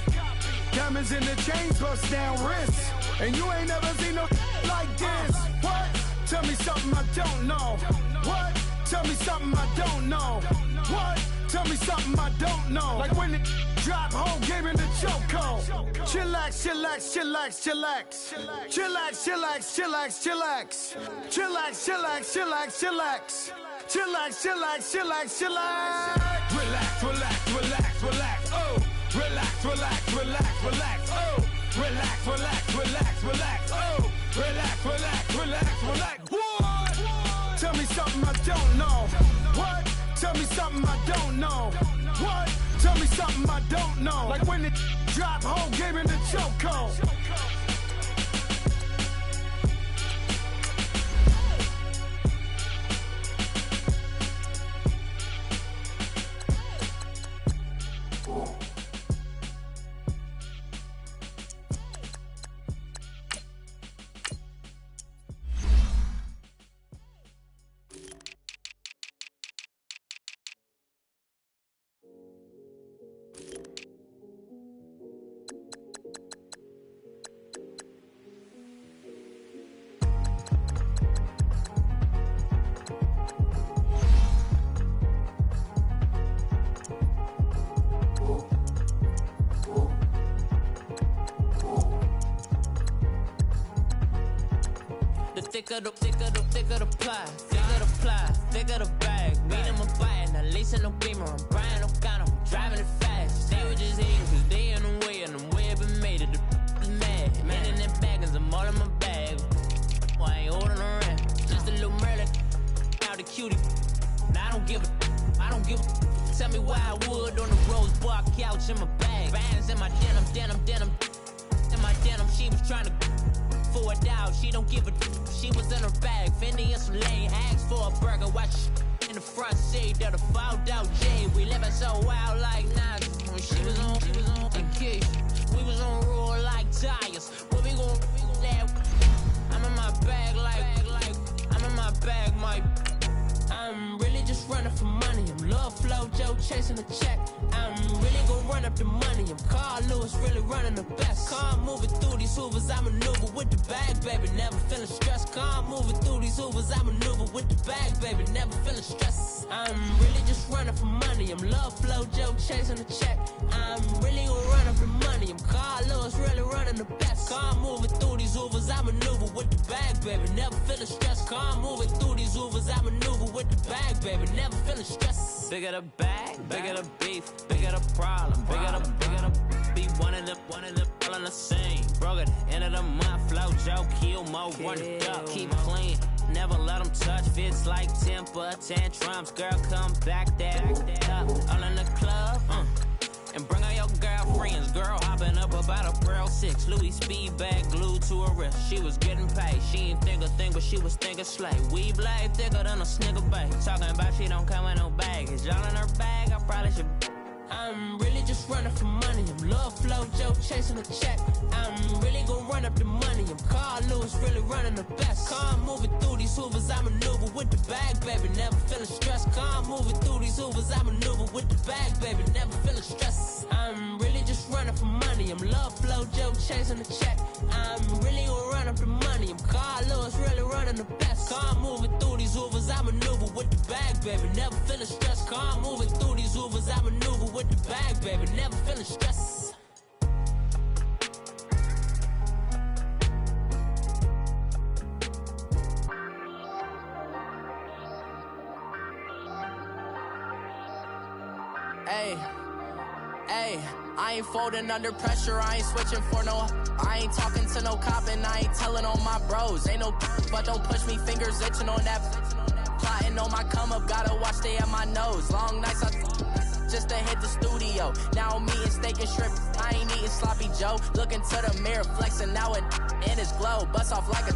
Diamonds in the chains, bust down wrists. And you ain't never seen no like this. What? Tell me something I don't know. What? Tell me something I don't know. What? Tell me something I don't know. Like when it drop, whole game in the chokehold. Chillax, chillax, chillax, chillax. Chillax, chillax, chillax, chillax. Chillax, chillax, chillax, chillax. Chillax, chillax, chillax, chillax. Relax, relax, relax, relax. Oh! Relax, relax, relax, relax. Oh! Relax, relax, relax, relax. Oh! Relax, relax, relax, relax. What? Tell me something I don't know. What? Tell me something I don't know. What? Tell me something I don't know. Like when it drop, whole game in the chokehold. Thicker the pie, thicker the bag. Meet them a bite, now lace in no beamer. I'm Brian O'Connor, I'm driving it fast. They were just hating cause they in the way, and the way I've been made it, the is mad. Man in that bag, cause I'm all in my bag. Well, I ain't holding around, just a little Merlin, out the cutie. Now I don't give a, tell me why I would on the rose bar couch in my bag. Bands in my denim, in my denim, she was trying to for it out, she don't give a she was in her bag, Fendi and some lane, asked for a burger, watch in the front seat of the fouled out J. We living so wild like Nas. When she was on vacation, we was on roll like tires. What we gon' that? I'm in my bag like I'm in my bag, my. I'm really just running for money. I'm Love Flow Joe chasing the check. I'm really gon' run up the money. I'm Carl Lewis, really running the best. Car moving through these hoovers, I maneuver with the bag, baby. Never feeling stressed. Car moving through these hoovers, I maneuver with the bag, baby. Never feeling stressed. I'm really just running for money. I'm love flow, joke, chasing the check. I'm really gonna run up the money. I'm Carl Lewis, really running the best. Car moving through these Ubers, I maneuver with the bag, baby. Never feeling stressed. Car moving through these Ubers, I maneuver with the bag, baby. Never feeling stressed. Bigger the bag, bigger the beef, bigger the problem, bigger the be one in the all in the same. Broke at the end of the month, flow, joke, kill, mo, run it up, keep clean. Never let them touch, fits like temper tantrums. Girl, come back there, up, all in the club, and bring all your girlfriends. Girl hopping up about a Pearl 6, Louis speed bag glued to her wrist. She was getting paid, she ain't think a thing, but she was thinking slay. We blade thicker than a Snicker bag. Talking about she don't come with no baggage. Y'all in her bag, I probably should. I'm really just running for money. I'm love flow, joke, chasing the check. I'm really gonna run up the money. I'm Carl Lewis, really running the best. Car moving through these Hoovers, I maneuver with the bag, baby. Never feeling stressed. Car moving through these Hoovers, I maneuver with the bag, baby. Never feeling stressed. I'm really just running for money. I'm love flow, joke, chasing the check. I'm really gonna run up the money. I'm Carl Lewis, really running the best. Car moving through these Hoovers, I maneuver with the bag, baby. Never feeling stressed. Car moving through these Hoovers, I maneuver with the bag, baby. Never feeling stressed. Hey, I ain't folding under pressure, I ain't switching for no. I ain't talking to no cop and I ain't telling on my bros. Ain't no but don't push me, fingers itching on that. Plotting on my come up, gotta watch stay at my nose. Long nights I just to hit the studio. Now I'm eating steak and shrimp, I ain't eating sloppy Joe. Looking to the mirror, flexing now it in his glow. Bust off like a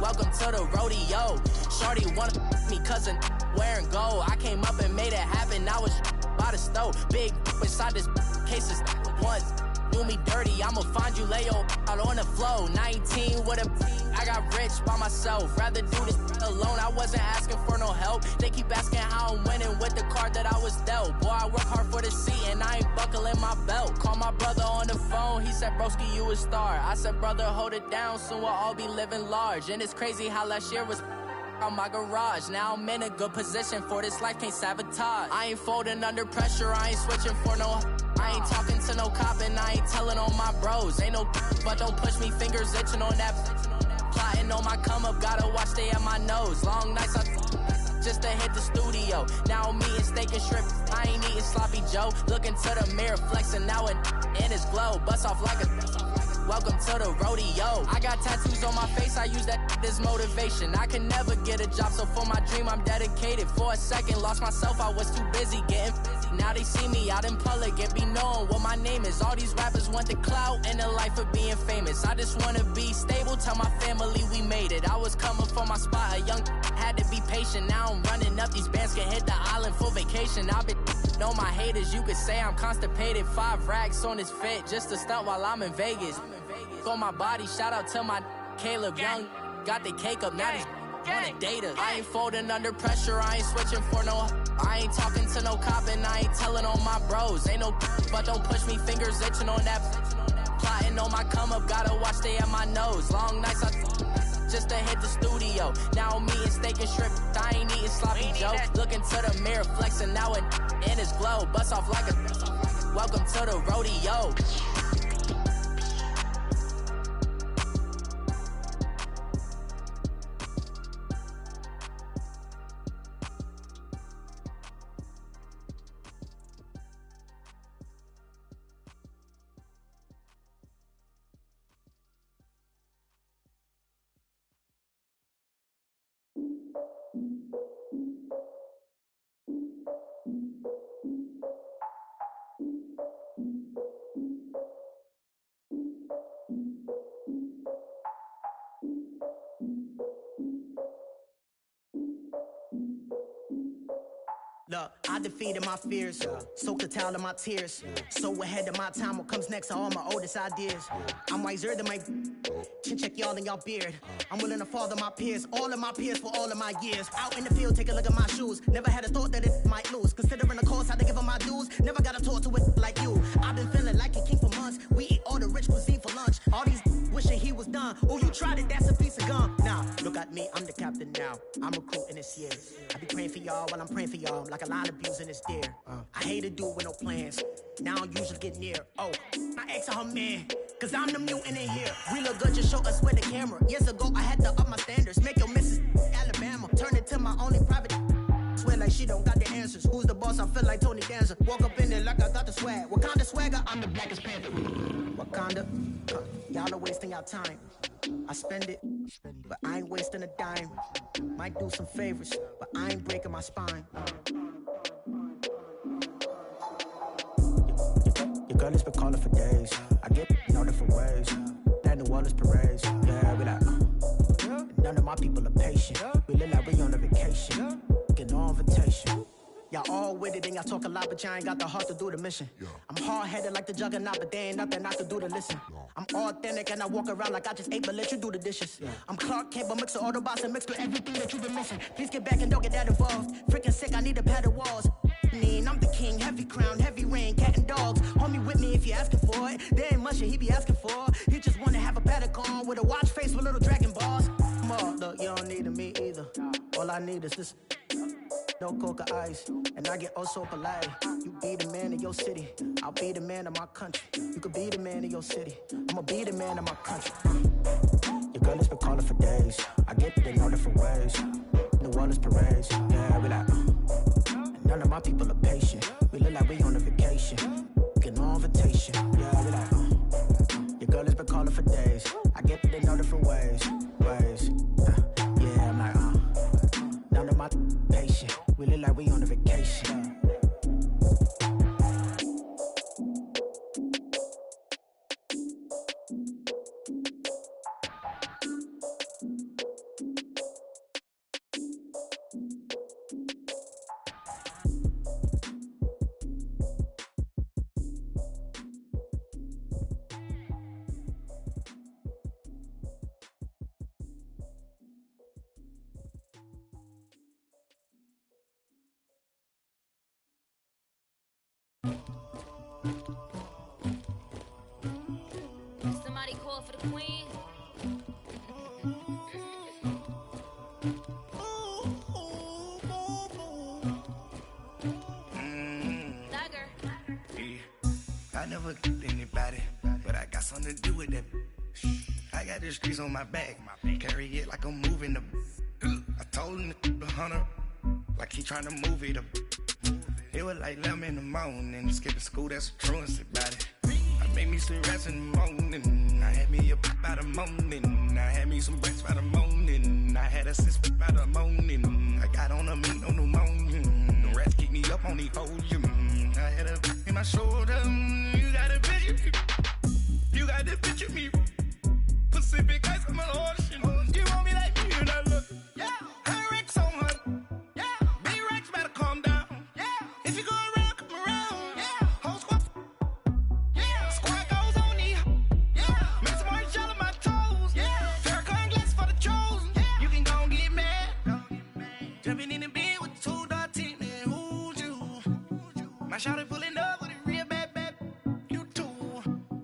welcome to the rodeo. Shorty wanna me cousin wearing gold. I came up and made it happen, now it's by the stove. Big inside this case is once do me dirty, I'ma find you lay out on the floor. 19 with a I got rich by myself, rather do this alone. I wasn't asking for no help, they keep asking how I'm winning with the card that I was dealt. Boy, I work hard for the seat and I ain't buckling my belt. Call my brother on the phone, he said broski you a star. I said brother hold it down, soon we'll all be living large. And it's crazy how last year was on my garage. Now I'm in a good position for this life, can't sabotage. I ain't folding under pressure, I ain't switching for no. I ain't talking to no cop and I ain't telling on my bros. Ain't no but don't push me, fingers itching on that. Plotting on my come up, gotta watch stay at my nose. Long nights I just to hit the studio. Now I'm eating steak and shrimp, I ain't eating sloppy Joe. Looking to the mirror, flexing now it in his glow. Bust off like a welcome to the rodeo. I got tattoos on my face, I use that as motivation. I can never get a job, so for my dream I'm dedicated. For a second, lost myself, I was too busy getting busy. Now they see me out in public and be knowing what my name is. All these rappers want the clout and the life of being famous. I just wanna be stable, tell my family we made it. I was coming for my spot, a young had to be patient. Now I'm running up, these bands can hit the island for vacation. I've been know my haters, you could say I'm constipated. 5 racks on his fit, just to stunt while I'm in Vegas. On my body, shout out to my Caleb Young. Got the cake up, now he's wanna date us. I ain't folding under pressure, I ain't switching for no. I ain't talking to no cop and I ain't telling on my bros. Ain't no but don't push me, fingers itching on that. Plotting on my come up, gotta watch stay at my nose. Long nights I just to hit the studio. Now I'm eating steak and shrimp, I ain't eating sloppy Joe. Looking to the mirror, flexing now it in his glow. Bust off like a welcome to the rodeo. Look, I defeated my fears, soaked the towel in my tears. So ahead of my time, what comes next are all my oldest ideas. I'm wiser than my chin check y'all in y'all beard. I'm willing to father my peers, all of my peers for all of my years. Out in the field, take a look at my shoes. Never had a thought that it might lose. Considering the cost, had to give them my dues. Never got to talk to it like you. I've been feeling like a king for months. We eat all the rich cuisine for lunch. All these wishing he was done. Oh, you tried it, that's a piece of gum. Nah, look at me, I'm the captain now. I'm recruiting this year. I be praying for y'all while while I'm praying for y'all. Like a line abusing this deer. I hate a dude with no plans. Now I don't usually get near. Oh, my ex her man. Cause I'm the mutant in here. We look good, just show us with the camera. Years ago, I had to up my standards. Make your missus Alabama. Turn it to my only private. Swear like she don't got the answers. Who's the boss? I feel like Tony Danza. Walk up in there like I got the swag. Wakanda swagger, I'm the blackest panther. Wakanda, y'all are wasting your time. I spend it, but I ain't wasting a dime. Might do some favors, but I ain't breaking my spine. Your girl has been calling for days. I get in all different ways. That New Orleans parades. Yeah, we like, none of my people are patient. We look like we on a vacation. Get no invitation. Y'all all with it and y'all talk a lot, but y'all ain't got the heart to do the mission. I'm hard-headed like the juggernaut, but there ain't nothing I can do to listen. I'm authentic and I walk around like I just ate, but let you do the dishes. I'm Clark Kent, but mix with Autobots and mix with everything that you've been missing. Please get back and don't get that involved. Freaking sick, I need to pad the walls. I'm the king, heavy crown, heavy rain, cat and dogs. Homie with me if you're asking for it. There ain't much that he be asking for. He just wanna have a paddock on with a watch face with little dragon balls. Look, you don't need me either. All I need is this. No coca ice, and I get oh so polite. You be the man of your city, I'll be the man of my country. You could be the man of your city, I'ma be the man of my country. Your girl has been calling for days. I get it in all different ways. New Orleans parades, yeah, we like. None of my people are patient. We look like we on a vacation. Get no invitation, yeah, we like. Your girl has been calling for days. I get it in all different ways. Yeah, I'm like, none of my patient. We look like we on a vacation. Somebody call for the queen. I never killed anybody, but I got something to do with that. I got the streets on my back, carry it like I'm moving the. I told him to 100, like he trying to move it up. It was like 11 in the morning, skipping school, that's a truancy about it. I made me some rest in the morning, I had me a pop by the morning, I had me some breakfast by the morning, I had a six by the morning, I got on a meat on the morning, the rats keep me up on the podium, I had a in my shoulder, you got a picture, you got the picture me, Pacific ice on my ocean, you want me like me and I look, yeah, I wreck so much, yeah, B-Rex better calm down, yeah, if you go around, come around, yeah, whole squad, yeah, squad goes on me, yeah, make some orange gel on my toes, yeah, Farrakhan glass for the chosen, yeah, you can go and get mad, jumping in the bed with 2 dark teeth, man, who's you, my shawty pulling up with a real bad, you too,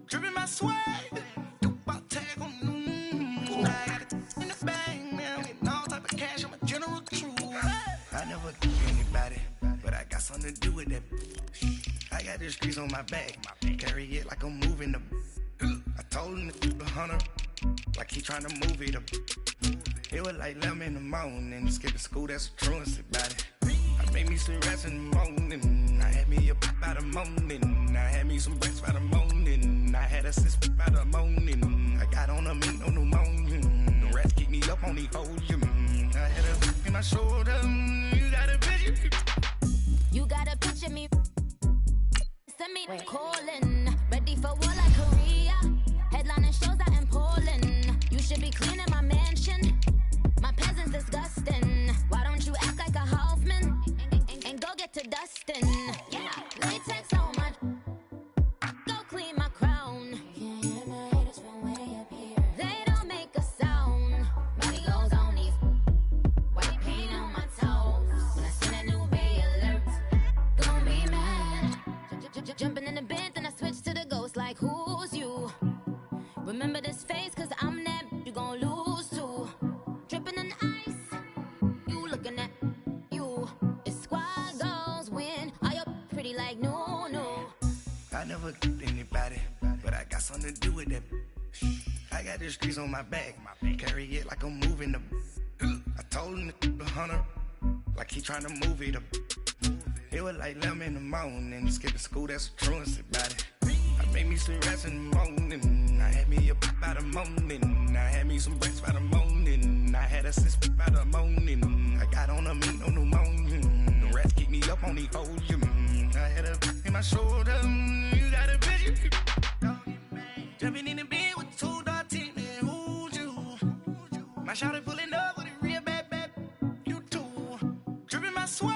dripping my swag, about tag on, I got it in the bag, man, getting all type of cash, I'm a general true, I never killed anybody, but I got something to do with that. I got the streets on my back, carry it like I'm moving the. I told him to 100, like he trying to move it up. It was like 11 in the morning, skipping school, that's a truancy about it. I made me some rest in the morning, I had me a pop by the morning, I had me some breakfast by the morning, I had a six by the morning, I got on a meat on the morning, the rats keep me up on the podium, I had a in my shoulder, you got a picture. You got a picture me. Send me calling. Ready for war like Korea. Headlining shows out in Poland. You should be cleaning my mansion. My peasants disgusting. Why don't you act like a Hoffman and go get to dustin'? Yeah, latex so much. Go clean my crown. Can't hear my haters from way up here. They don't make a sound. Money goes on these. White paint on my toes. When I send a new Bay alert, gon' be mad. Jumping in the bed, then I switch to the ghost like who's you? Remember this face, cause I'm that you gon' lose to. Dripping in ice, you looking at you. It's never anybody, but I got something to do with that. I got the streets on my back, carry it like I'm moving the. I told him the hunter, like he trying to move it up. It was like 11 in the morning, skipping school, that's a truancy about it. I made me some rats in the morning, I had me a pop by the morning, I had me some breaks by the morning, I had a six by the morning, I got on a meat on the morning, the rats keep me up on the podium, I had a in my shoulder, you got a vision, jumping in the bed with 2 dots in it, who's you? My shawty pulling up with a real bad, you too, dripping my swag.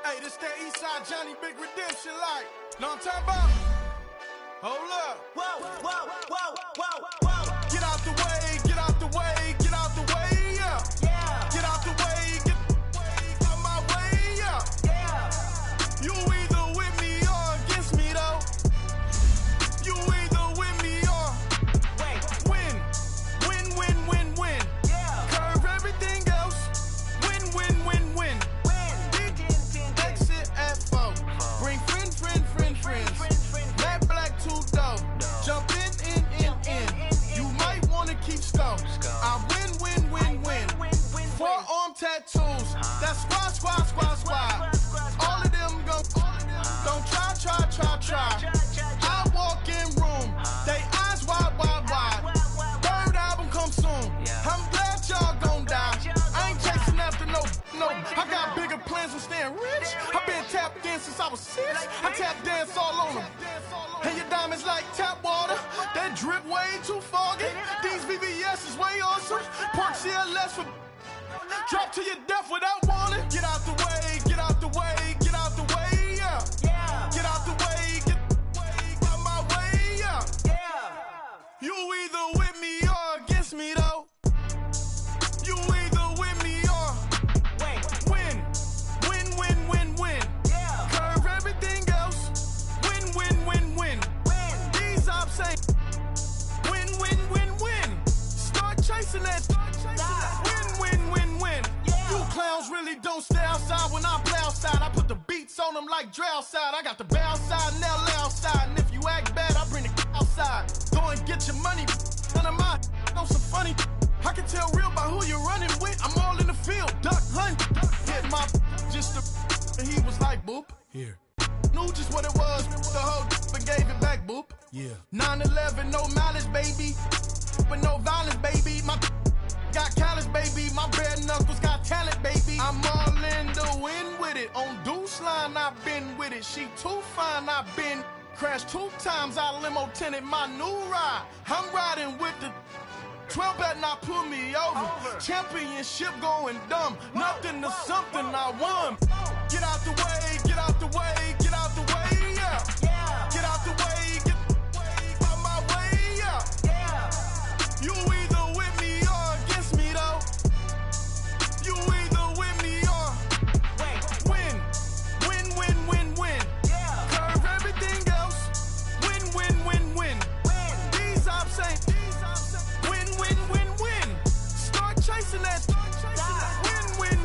Hey, this that Eastside Johnny Big Redemption like. Know what I'm talking about? Hold up. Whoa, whoa, whoa, whoa, whoa. Get out the way, get out the way, get out the way, yeah. Yeah. Get out the way, get out my way, yeah. Yeah. You either with me or against me though. You either with me or win. Win, win, win, win. Yeah. Curve everything else. Win, win, win, win. Exit at 4. Bring friends. Matte black 2 dough. Jump in. You might wanna keep score. I win, win, win, win. 4 arm tattoos. That's squad. All of them go. Don't try. I walk in room. They eyes wide. Third album come soon. I'm glad y'all gon' die. I ain't chasing after no. I got bigger plans than staying rich. I've been tapped in since I was 6. I tap dance all on them. And your diamonds like tap water. That drip way too foggy. These VVS is way awesome. Park CLS for drop to your death without warning. Get out the way, get out the way, get out the way, yeah. Get out the way, get out my way, yeah. You either with me or against me though. You either with me or win. Curve everything else. Win. These ops ain't win. Start chasing that. Win. You clowns really don't stay outside when I play outside. I put the beats on them like Dre outside. I got the bow side and they'll lay outside. And if you act bad, I bring the outside. Go and get your money. None of my know some funny. I can tell real by who you're running with. I'm all in the field, duck hunt. Hit my just and he was like, boop. Here. Knew just what it was. The whole and gave it back, boop. Yeah. 9/11, no malice, baby. But no violence, baby. My got callous, baby. My bare knuckles got talent, baby. I'm all in the wind with it. On Deuce line, I've been with it. She too fine, I've been crashed 2 times. I limo tinted my new ride. I'm riding with the 12 better not pull me over. Championship going dumb. Nothing to something I won. Get out the way, get out the way, get out the way, yeah. Get out the way, get out my way, yeah. You either with me or against me though. You either with me or win. Curve everything else. Win. These ops ain't win. Start chasing that. Win.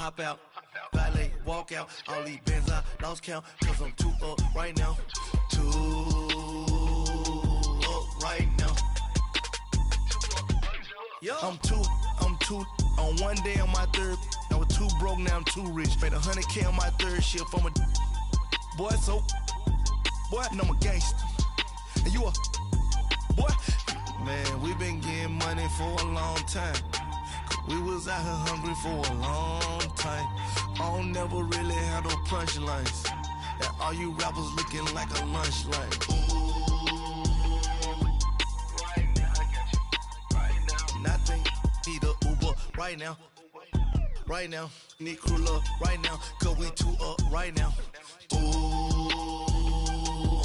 hop out. Valet, walk out. All these bands I lost count, cause I'm too up right now. Too up right now. I'm too on one day on my third. I was too broke, now I'm too rich. Made 100K on my third shift. I'm a boy, so boy, and I'm a gangster. And you a boy. Man, we been getting money for a long time. We was out here hungry for a long time. I don't never really have no punchlines. And all you rappers looking like a lunch line. Right now, I got you. Right now, nothing. Need a Uber right now. Right now, need crew up right now. Cause we too up right now. Ooh,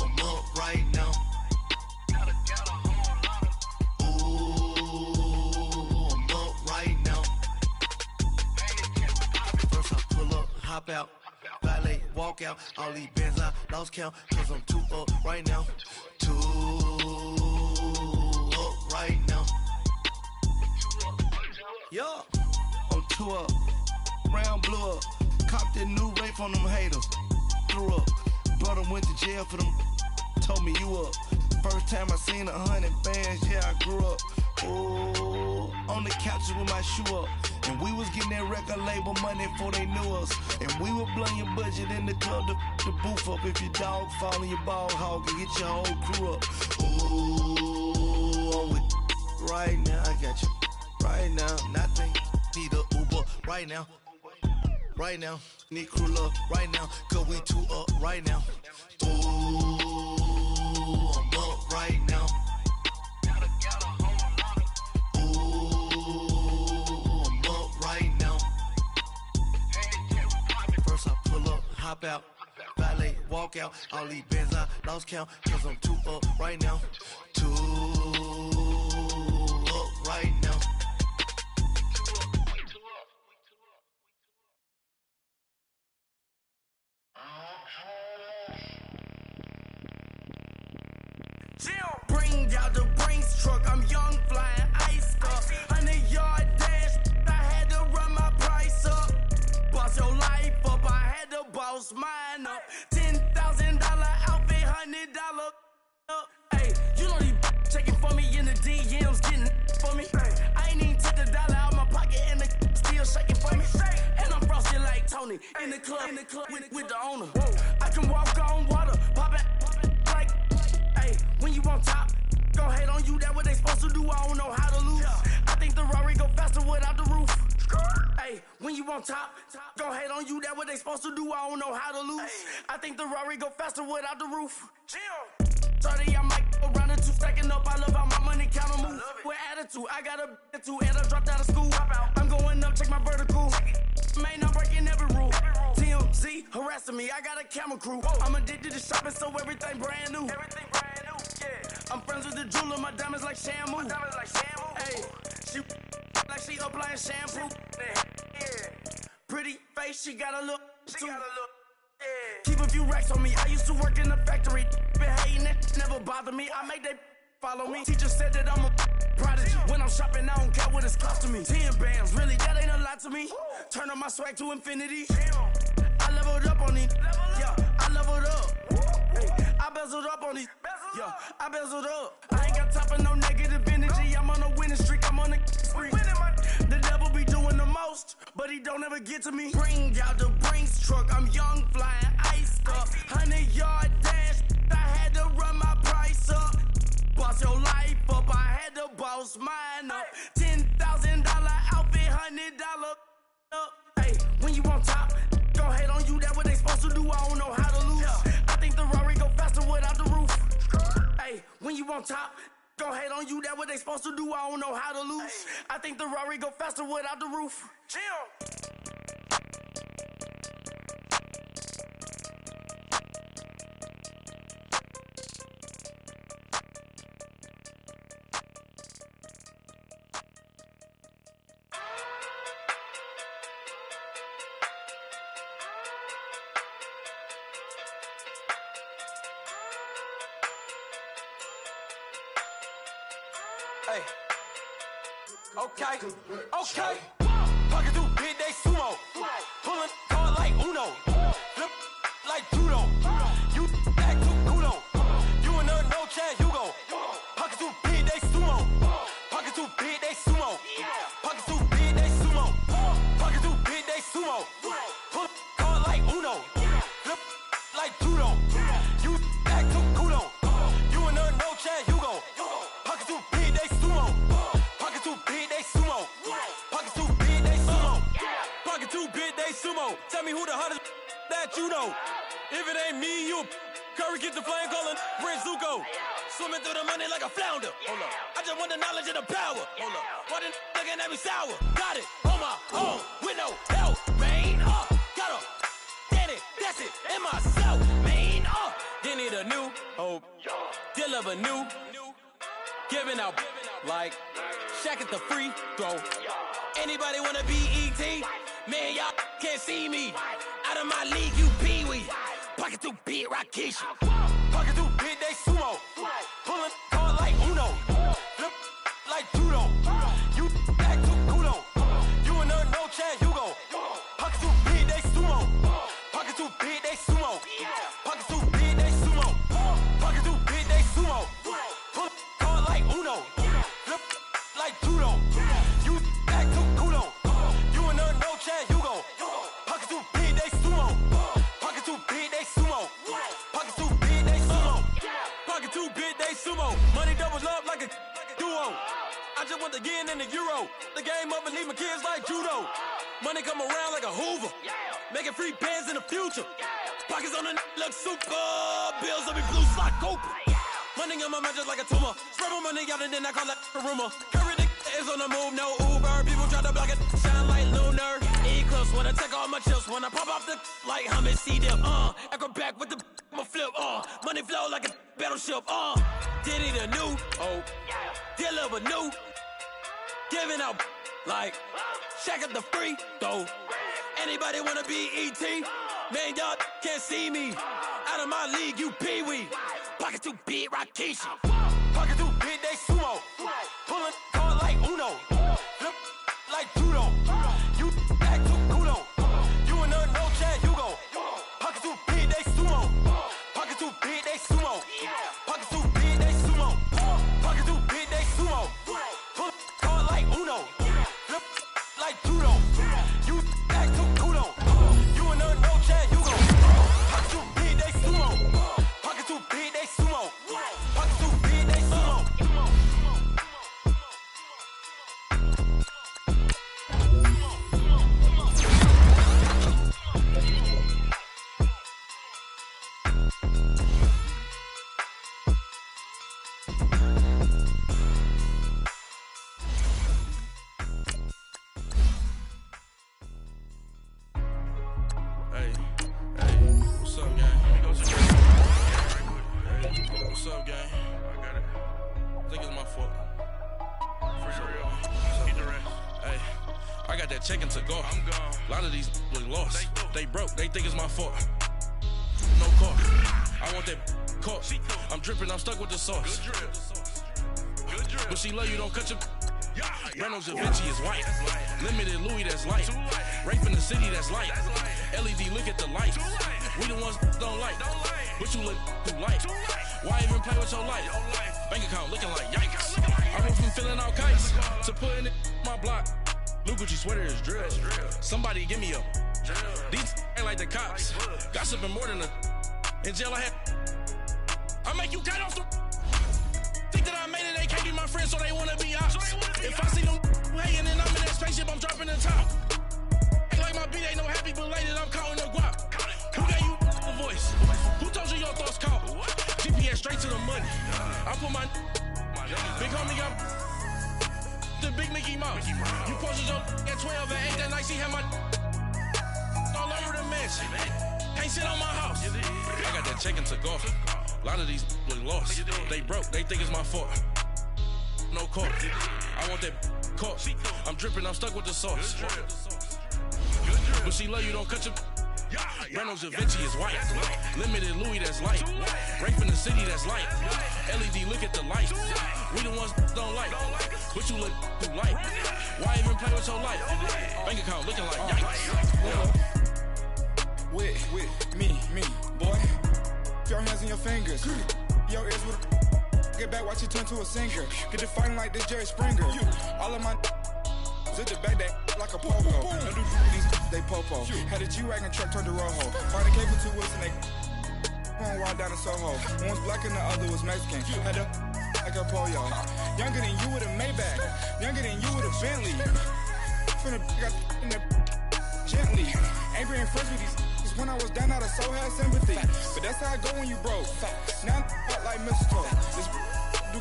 I'm up right now. Hop out, valet, walk out. All these bands I lost count, cause I'm too up right now. Too up right now. Yeah, I'm too up. Round blew up. Copped that new rape on them haters. Threw up. Brother went to jail for them. Told me you up. First time I seen 100 bands, yeah, I grew up. Ooh, on the couches with my shoe up. And we was getting that record label money before they knew us. And we were blowing your budget in the club to booth up. If your dog fall in your ball hog and get your whole crew up. Ooh, I'm with right now, I got you. Right now, nothing. Need a Uber right now. Right now, need crew up right now. Cause we too up right now. Ooh, I'm up right now. Hop out, valet, walk out. All these bands I lost count, cause I'm too up right now. Too up right now. Bring out the Brinks truck, I'm young, flying ice up. 100-yard dash, I had to run my price up. Boss your life up, I had to boss mine up. $10,000 outfit, $100 up. Hey, you know these checking for me in the DMs, getting for me. I ain't even took the dollar out my pocket and the still shaking for me. And I'm frosty like Tony in the club with the owner. I can walk on water, pop it like, hey, when you on top, gon' hate on you, that what they supposed to do, I don't know how to lose. I think the Rari go faster without the roof. Hey, when you on top, gon' hate on you, that what they supposed to do, I don't know how to lose. I think the Rari go faster without the roof. 30, I might go round and two, stacking up, I love how my money counter move. With attitude, I got a attitude, and I dropped out of school. I'm going up, check my vertical. Man, I'm breaking every rule. TMZ harassing me, I got a camera crew. I'm addicted to shopping, so everything brand new. Everything brand new, yeah. I'm friends with the jeweler, my diamonds like Shamu. Hey, she like she applying shampoo. Yeah. Pretty face, she got a look. Yeah. Keep a few racks on me. I used to work in the factory. Been hating it, never bother me. I make they follow me. Teacher said that I'm a prodigy. When I'm shopping, I don't care what it's costing me. 10 bands, really, that ain't a lot to me. Turn on my swag to infinity. I leveled up on these. Yeah, I leveled up. Hey, I bezeled up on these. Yeah, I bezeled up. I ain't got time for no negative energy. I'm on a winning streak. I'm on a spree. The devil be doing the most, but he don't ever get to me. Bring out the Brinks truck. I'm young, flying ice up. 100-yard dash. I had to run my price up. Boss your life up. I had to boss mine up. $10,000 outfit, $100 up. Hey, when you on top, gon' hate on you. That what they supposed to do. I don't know how to lose. I think the Rari go faster without the roof. Hey, when you on top, gon' hate on you. That what they supposed to do. I don't know how to lose. I think the Rari go faster without the roof. Hey. Okay. Okay. Pocket too big, they sumo. Pulling card like Uno. Flip like judo. You back to kudo. You and her no Chad Hugo. Pocket too big, they sumo. Pocket too big, they sumo. Pocket too big, they sumo. Pocket too big, they sumo. Pull card like Uno. Flip like judo. You back to kudo. You and her no Chad Hugo. Pocket too big, they sumo. Pocket too big, they sumo. Pocket too big, they sumo. Pocket too big, they sumo. Tell me who the hottest that you know. If it ain't me, you Curry get the flame calling Prince Zuko. Swimming through the money like a flounder. Hold up. I just want the knowledge and the power. Hold up. Why the looking at me sour? Got it on my own with no help. Main up. Got up. Get it. That's it. In myself. Main up. They need a new hope. Deal of a new. Giving out like Shaq at the free throw. Anybody wanna be E.T.? Man, y'all can't see me. Out of my league, you pee-wee. Pocket too big, Rakishi. Pocket too big, they sumo. Pulling card like Uno. Flip like judo. You back to kudo. You and her no Chad Hugo. Pocket too big, they sumo. Pocket too big, they sumo. Pocket too big, they sumo. Pocket too big, they sumo. Pull card like Uno. Flip like judo. You back to kudo. You and her no Chad Hugo. Pocket too big, they sumo. Pocket too big, they sumo. Pocket too big, they sumo. Pocket too big, they sumo. Money doubles up like a duo. I just want the yen and the euro. The game up and leave my kids like judo. Money come around like a Hoover. Making free bands in the future. Pockets on the look super. Bills on me blue slot Cooper. Money on my mind just like a tumor. Spread my money out and then I call that a rumor. Curry the is on the move, no Uber. People try to block it, shine like lunar. Eclipse when I take all my chips. When I pop off the like hummus, see them. Acrobat with the my flip. Money flow like a battleship. Diddy the new. Deal of a new. Giving out like Shaq at the free throw. Anybody wanna be E.T.? Man, y'all can't see me. Out of my league, you pee-wee. Pocket too big, Rakishi. Pocket too big, they sumo. Pulling card like Uno. Flip like judo. You back to kudo. You and her no Chad Hugo. Pocket too big, they sumo. Pocket too big, they sumo. Pocket too big, they sumo. Pocket too big, they sumo. Pull card like Uno. Flip like judo. You back to kudo. You and her no Chad Hugo. Pocket too big, they sumo. Pocket too big, they sumo. Pocket too big, they sumo. What's up, gang? What's up, gang? I got it. I think it's my fault. For real. Keep the rest. Hey, I got that chicken to go. I'm gone. A lot of these look lost. They broke. They think it's my fault. No car. I want that caught. I'm dripping. I'm stuck with the sauce. Good drip. Good drip. But she love you. Don't cut your. Reynolds Da Vinci is white. Limited Louis, that's light. Rape in the city, that's light. LED, look at the light. We the ones don't like. But you look too light. Why even play with your life? Bank account looking like yikes. I went from filling out kites to putting it in my block. Blue Gucci sweater is drill. Somebody give me a. These ain't like the cops. Gossiping more than a. In jail I had. I make you get off the. Think that I made it, they can't be my friends, so they wanna be ops. If I see them hating and I'm in that spaceship, I'm dropping the top. Ain't like my beat ain't no happy belated, I'm counting the guap. Who gave you a voice? Who told you your thoughts count? GPS straight to the money. I put my big homie got the big Mickey Mouse. You posted your at 12 and 8 that night, she had my all over the mansion. Can't sit on my house. I got that chicken to go. A lot of these look lost. They broke, they think it's my fault. No car. I want that caught. I'm dripping, I'm stuck with the sauce. But she love you, don't cut your. Reynolds Da Vinci is white. Limited Louis, that's light. Rape in the city, that's light. LED, look at the light. We the ones don't like. But you look too light. Why even play with your life? Bank account looking like yikes. With me, boy. Your hands in your fingers. Your ears with get back, watch it turn to a singer. Get to fighting like this Jerry Springer. All of my zip the back that like a pogo. No do these they popo. Had a G-Wagon truck turned to Rojo. Find a cable 2 wheels and they going wild down in Soho. One was black and the other was Mexican. Had a like a pollo. Younger than you with a Maybach. Younger than you with a Bentley. From the got in the gently. Ain't being friends with these. When I was down, I so had sympathy. But that's how I go when you broke. Now I'm like mistletoe. This do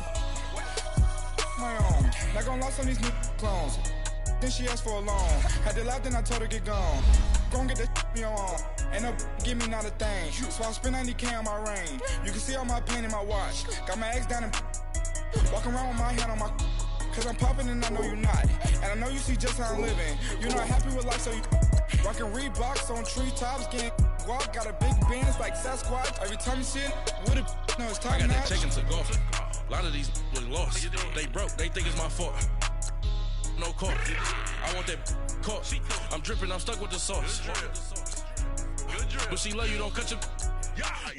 my own. Not gonna lost on these new clones. Then she asked for a loan. Had to laugh, then I told her get gone. Gon' get that me on. Ain't no give me not a thing. So I spend 90K on my ring. You can see all my pain in my watch. Got my ex down and walking around with my hand on my. Cause I'm popping and I know you not. And I know you see just how I'm living. You're not happy with life, so you rockin' Reeboks on treetops, getting walk. Got a big bands like Sasquatch. Every time you see it, with it, no, it's top I got notch. that check into golf. A lot of these look lost. They broke, they think it's my fault. No court. I want that court. I'm dripping, I'm stuck with the sauce. But she love you, don't cut your.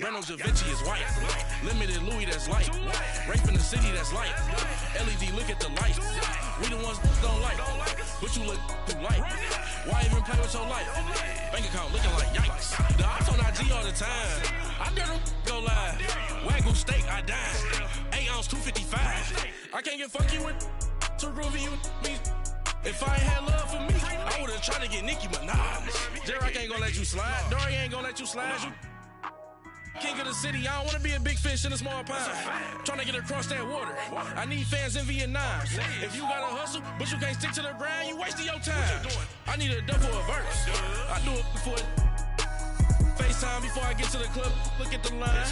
Reynolds Da Vinci is white. Limited Louis, that's light. Rape in the city, that's light. LED, look at the light. We the ones don't like. But you look too light. Why even play with your life? Bank account looking like yikes. The ops on IG all the time. I dare them go live. Wagyu steak, I dine. 8 ounce, 255. I can't get funky with too groovy you me. If I ain't had love for me, I would've tried to get Nicki Minaj. J-Rock ain't gonna let you slide. Dory ain't gonna let you slide. You king of the city, I don't wanna be a big fish in a small pond. Tryna get across that water. I need fans in Vietnam. If you gotta hustle, but you can't stick to the grind, you wasting your time. I need a dub for a verse. I do it before FaceTime before I get to the club. Look at the line.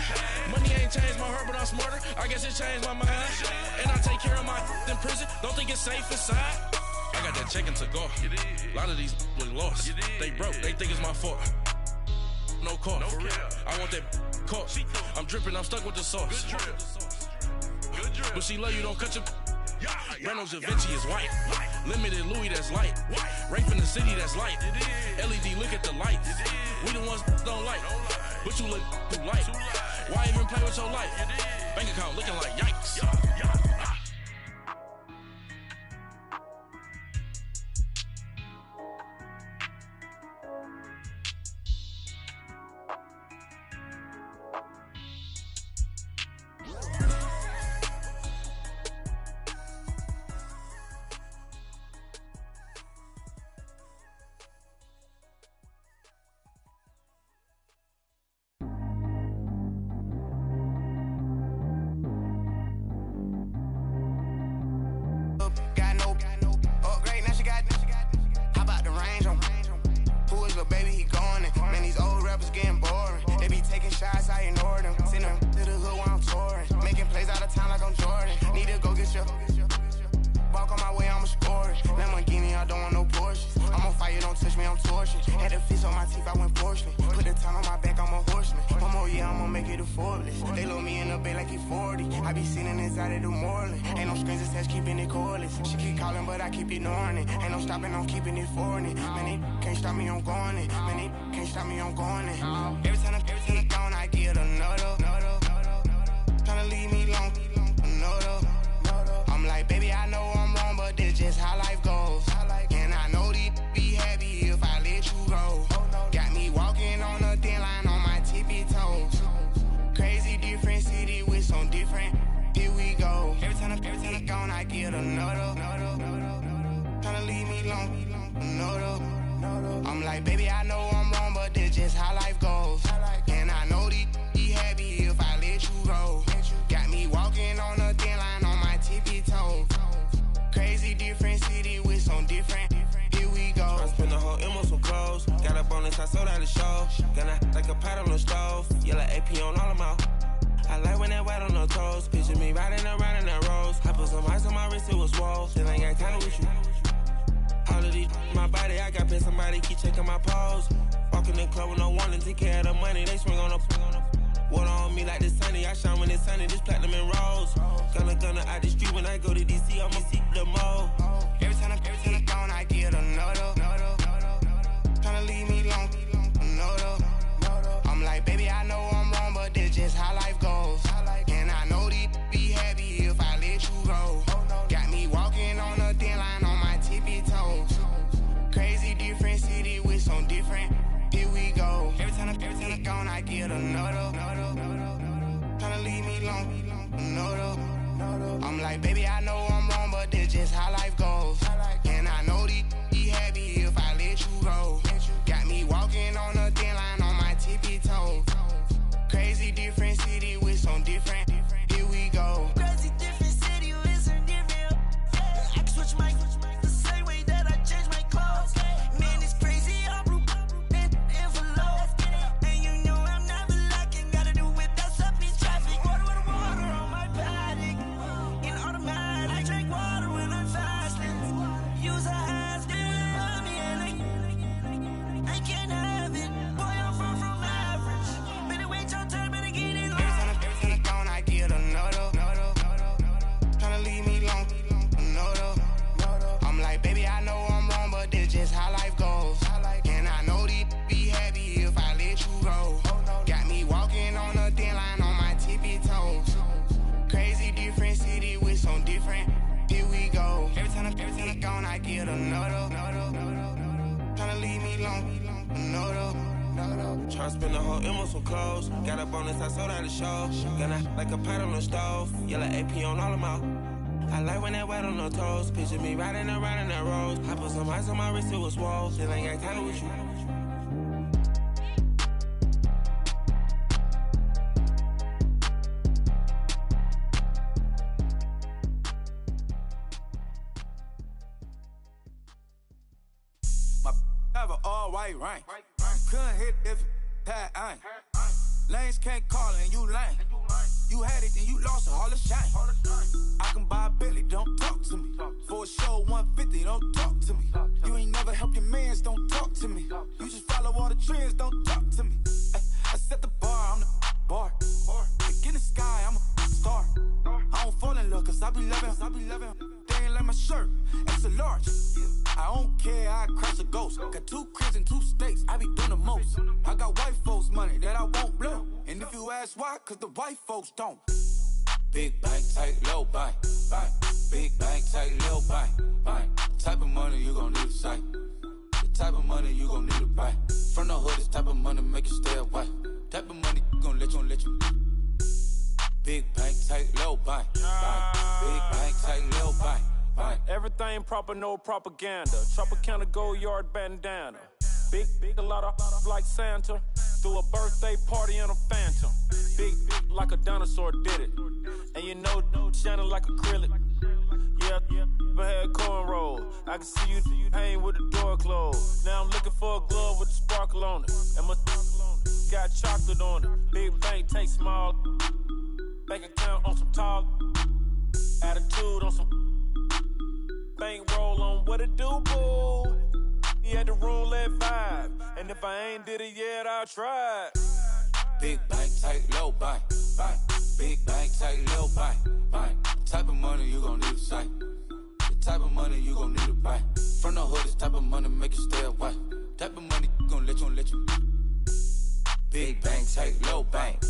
Money ain't changed my heart, but I'm smarter. I guess it changed my mind. And I take care of my in prison. Don't think it's safe inside. I got that check into go. A lot of these look lost. They broke, they think it's my fault. No court. I want that court. I'm dripping, I'm stuck with the sauce. But she love you, don't cut your. Reynolds Da Vinci is white. Limited Louis, that's light. Rape in the city, that's light. LED, look at the lights. We the ones don't like. But you look too light. Why even play with your life? Bank account looking like yikes. Gunna out the street when I go to DC, I'ma see the mall. Every time I like, baby, I know I'm wrong, but this just how life goes. And I know these be happy if I let you go. Got me walking on a thin line on my tippy toes. Crazy different city with some different. Here we go. Crazy different city with some different. I can switch my the same way that I change my clothes. Man, it's crazy. I'm in envelope. And you know I'm never lacking. Gotta do it. That's up in traffic. Water on my paddock. In automatic. I drink water when I'm fasting. Use a ass to love me and I can't have it. Boy, I'm far from average. Better wait your turn, better get in line. Every time I gone, I get another. Tryna leave me alone. I'm like, baby, I know I'm wrong, but this just how life goes. And I know these be happy if I let you go. Got me walking on a thin line on my tippy toes. Crazy different city with some different. Here we go. Every time I gone, I get another. Tryna leave me alone. Tryna spend the whole M on some clothes. Got a bonus, I sold out the show. Gonna like a pot on the stove. Yellow AP on all of my. I like when that wet on the toes. Picture me riding around in that rose. I put some ice on my wrist, it was swole. Still ain't got time with you. My have an all-white rank. Couldn't hit if it had ain't. Lanes can't call and you lame. You had it and you lost it, all the shame. I can buy a Billy, don't talk to me. For a show 150, don't talk to me. You ain't never help your mans, don't talk to me. You just follow all the trends, don't talk to me. I set the bar, I'm the bar. Like in the sky, I'm a star. I don't fall in love cause I be loving. They ain't like my shirt, extra large. I don't care, I crash a ghost. Got 2 cribs and 2 states, I be doing the most. I got white folks money that I won't blow. And if you ask why, cause the white folks don't. Big bank, tight, low bank. Big bank, tight, low bank. Type of money you gon' need to sight. The type of money you gon' need to buy. From the hood, this type of money make you stay away. Type of money you gon' let you. Big bank, tight, low bank. Big bank, tight, low bank. Everything proper, no propaganda. Tropicana gold yard bandana. Big, a lot of like Santa. Threw a birthday party in a phantom. Big like a dinosaur did it. And you know, shining like acrylic. Yeah, I had cornrow. I can see you hang with the door closed. Now I'm looking for a glove with a sparkle on it. And my got chocolate on it. Big bank, take small. Bank account on some tall. Attitude on some. Bankroll on what it do, boo. He had the roulette vibe. And if I ain't did it yet, I'll try. Big bank, tight, low bank. Big bank, tight, low bank. Type of money you gon' need to sight. The type of money you gon' need to buy. From the hood, this type of money make you stay away. Type of money you gon' let you. Big bank, tight, low bank.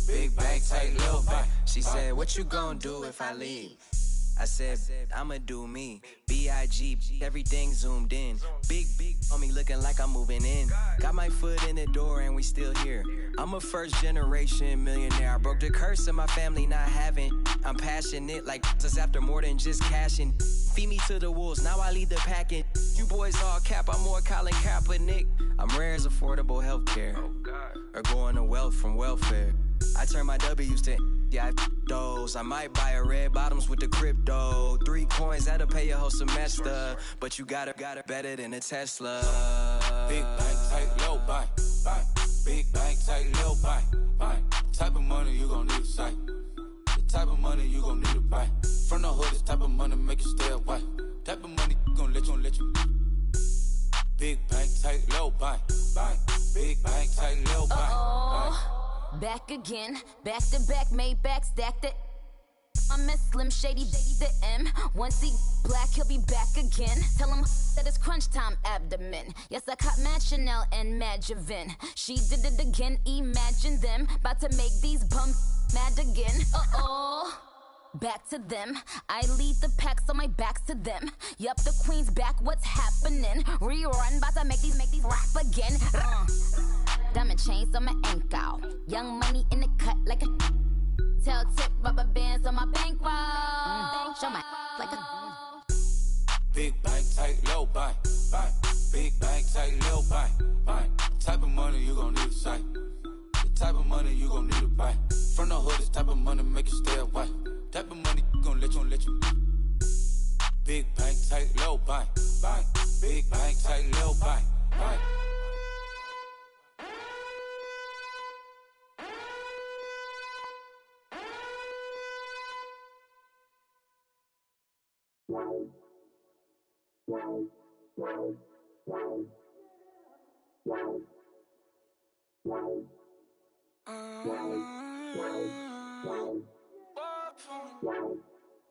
Big bank, tight, low bank. She said, what you gon' do if I leave? I said, I'ma do me. B.I.G. Everything zoomed in. Big on me looking like I'm moving in. Got my foot in the door and we still here. I'm a first generation millionaire. I broke the curse of my family not having. I'm passionate like just after more than just cashing. Feed me to the wolves, now I lead the packing. You boys all cap, I'm more Colin Kaepernick. I'm rare as affordable healthcare. Or going to wealth from welfare. I turn my W's to those. I might buy a red bottoms with the crypto. 3 coins, that'll pay your whole semester. But you got it better than a Tesla. Big bank, tight, low bank. Big bank, tight, low bank. Type of money you gon' need to sight. The type of money you gon' need to buy. From the hood, this type of money make you stay away. Type of money you gon' let you. Big bank, tight, low bank. Big bank, tight, low bank. Back again, back to back, made back, stacked it. I'm a Slim Shady, the M. Once he black, he'll be back again. Tell him that it's crunch time abdomen. Yes, I caught Mad Chanel and Mad Javin. She did it again, imagine them. About to make these bums mad again. Back to them. I lead the pack, so my back's to them. Yup, the queen's back, what's happening? Rerun, about to make these rap again. Diamond chains on my ankle. Young money in the cut like a Tell tip rubber bands on my bankroll. Show my like a Big bank, tight, low bank, bank. Big bank, tight, low bank, bank. Type of money you gon' need to sight. The type of money you gon' need to buy. From the hood, this type of money make you stay away. Type of money gon' let you. Big bank, tight, low bank, bank. Big bank, tight, low bank, bank.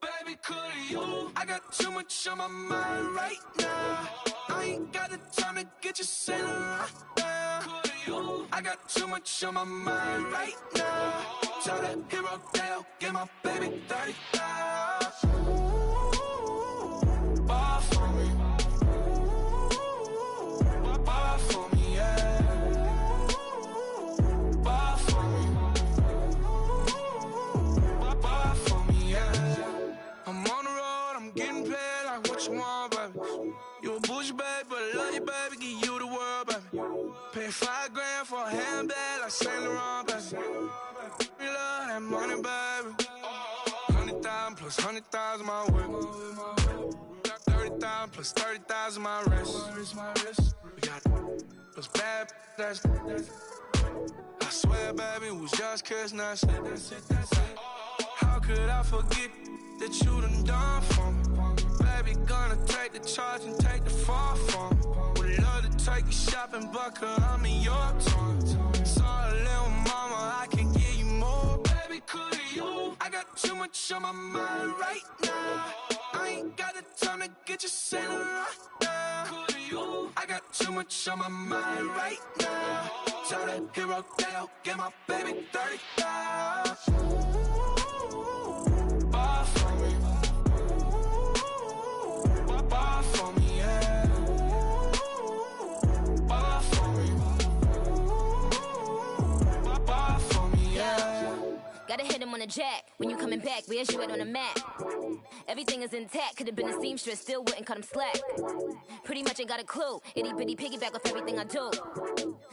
Baby, could you? I got too much on my mind right now. I ain't got the time to get you sailing right now. Could you? I got too much on my mind right now. Tell that hero Dale, get my baby 30,000. Ball for me. Ball for me, yeah. Ball for me. Ball for me, yeah. I'm on the road, I'm getting paid like what you want, baby. You a bougie, baby, but I love you, baby, give you the world, baby. Pay $5 grand for a handbag like Saint Laurent, baby. We love that money, baby. 100,000 plus 100,000 my whip. 30,000 plus 30,000 my wrist. We got those bad, that's I swear, baby, it was just kiss, that's it. How could I forget that you done for me? Baby, gonna take the charge and take the fall from me. Would love to take you shopping, but I'm in your time. Sorry, little mama, I can give you more. Baby, could you? I got too much on my mind right now. I ain't got the time to get you sailing right now. Could you? I got too much on my mind right now. Tell that hero Dale, get my baby 30,000. Ball for me. Ball for me, yeah. Ball for me. Ball for me, yeah. Gotta hit him on the jack. When you coming back, where's you at on the map? Everything is intact. Could've been a seamstress, still wouldn't cut him slack. Pretty much ain't got a clue. Itty bitty piggyback with everything I do.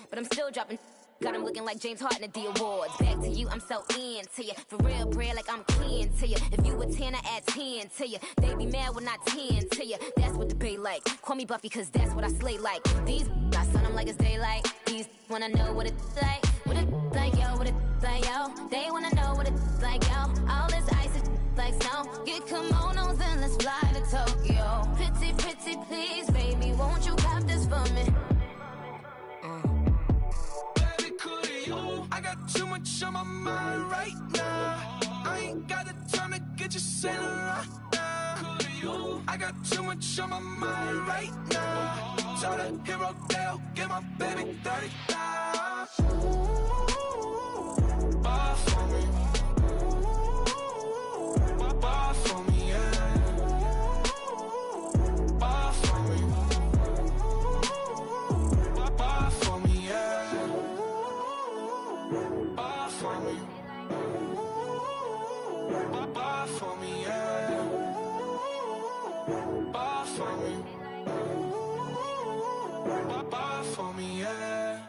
But I'm still dropping. Got him looking like James Harden at the awards. Back to you, I'm so into you. For real, bread, like I'm keen to you. If you a 10, I add 10 to you. They be mad when I 10 to you. That's what the bay like. Call me Buffy, cause that's what I slay like. These I sun them like it's daylight. These wanna know what it's like. What it like, yo, what it like, yo. They wanna know what it's like, yo. All this ice is like snow. Get kimonos and let's fly to Tokyo. Pretty, pretty, please, baby, won't you cop this for me? I got too much on my mind right now. I ain't got the time to get you sailing right now. I got too much on my mind right now. Tell that hero Dale, get my baby 30,000. Ball for me. Ball for me, yeah. Ball for me. Ball for me, yeah. Ball for me. Ball for me, yeah. Ball for me. Ball for me, yeah.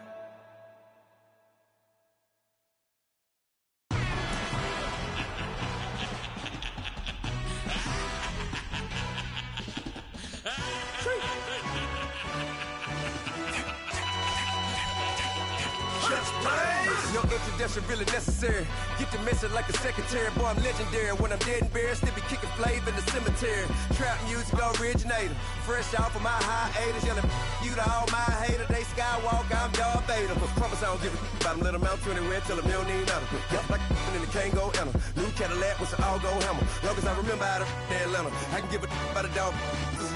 No introduction really necessary. Get the message like a secretary. Boy, I'm legendary. When I'm dead and buried, still be kicking flavor in the cemetery. Trap music originator. Fresh off of my hiatus. Yelling you to all my haters. They skywalk, I'm Darth Vader. Promise I don't give a about them. Let them out anywhere. Tell them they don't need nothing. Yep, like in the Kango enter. New Cadillac with an all-go hammer. Long as I remember how to Atlanta. I can give a about a dog.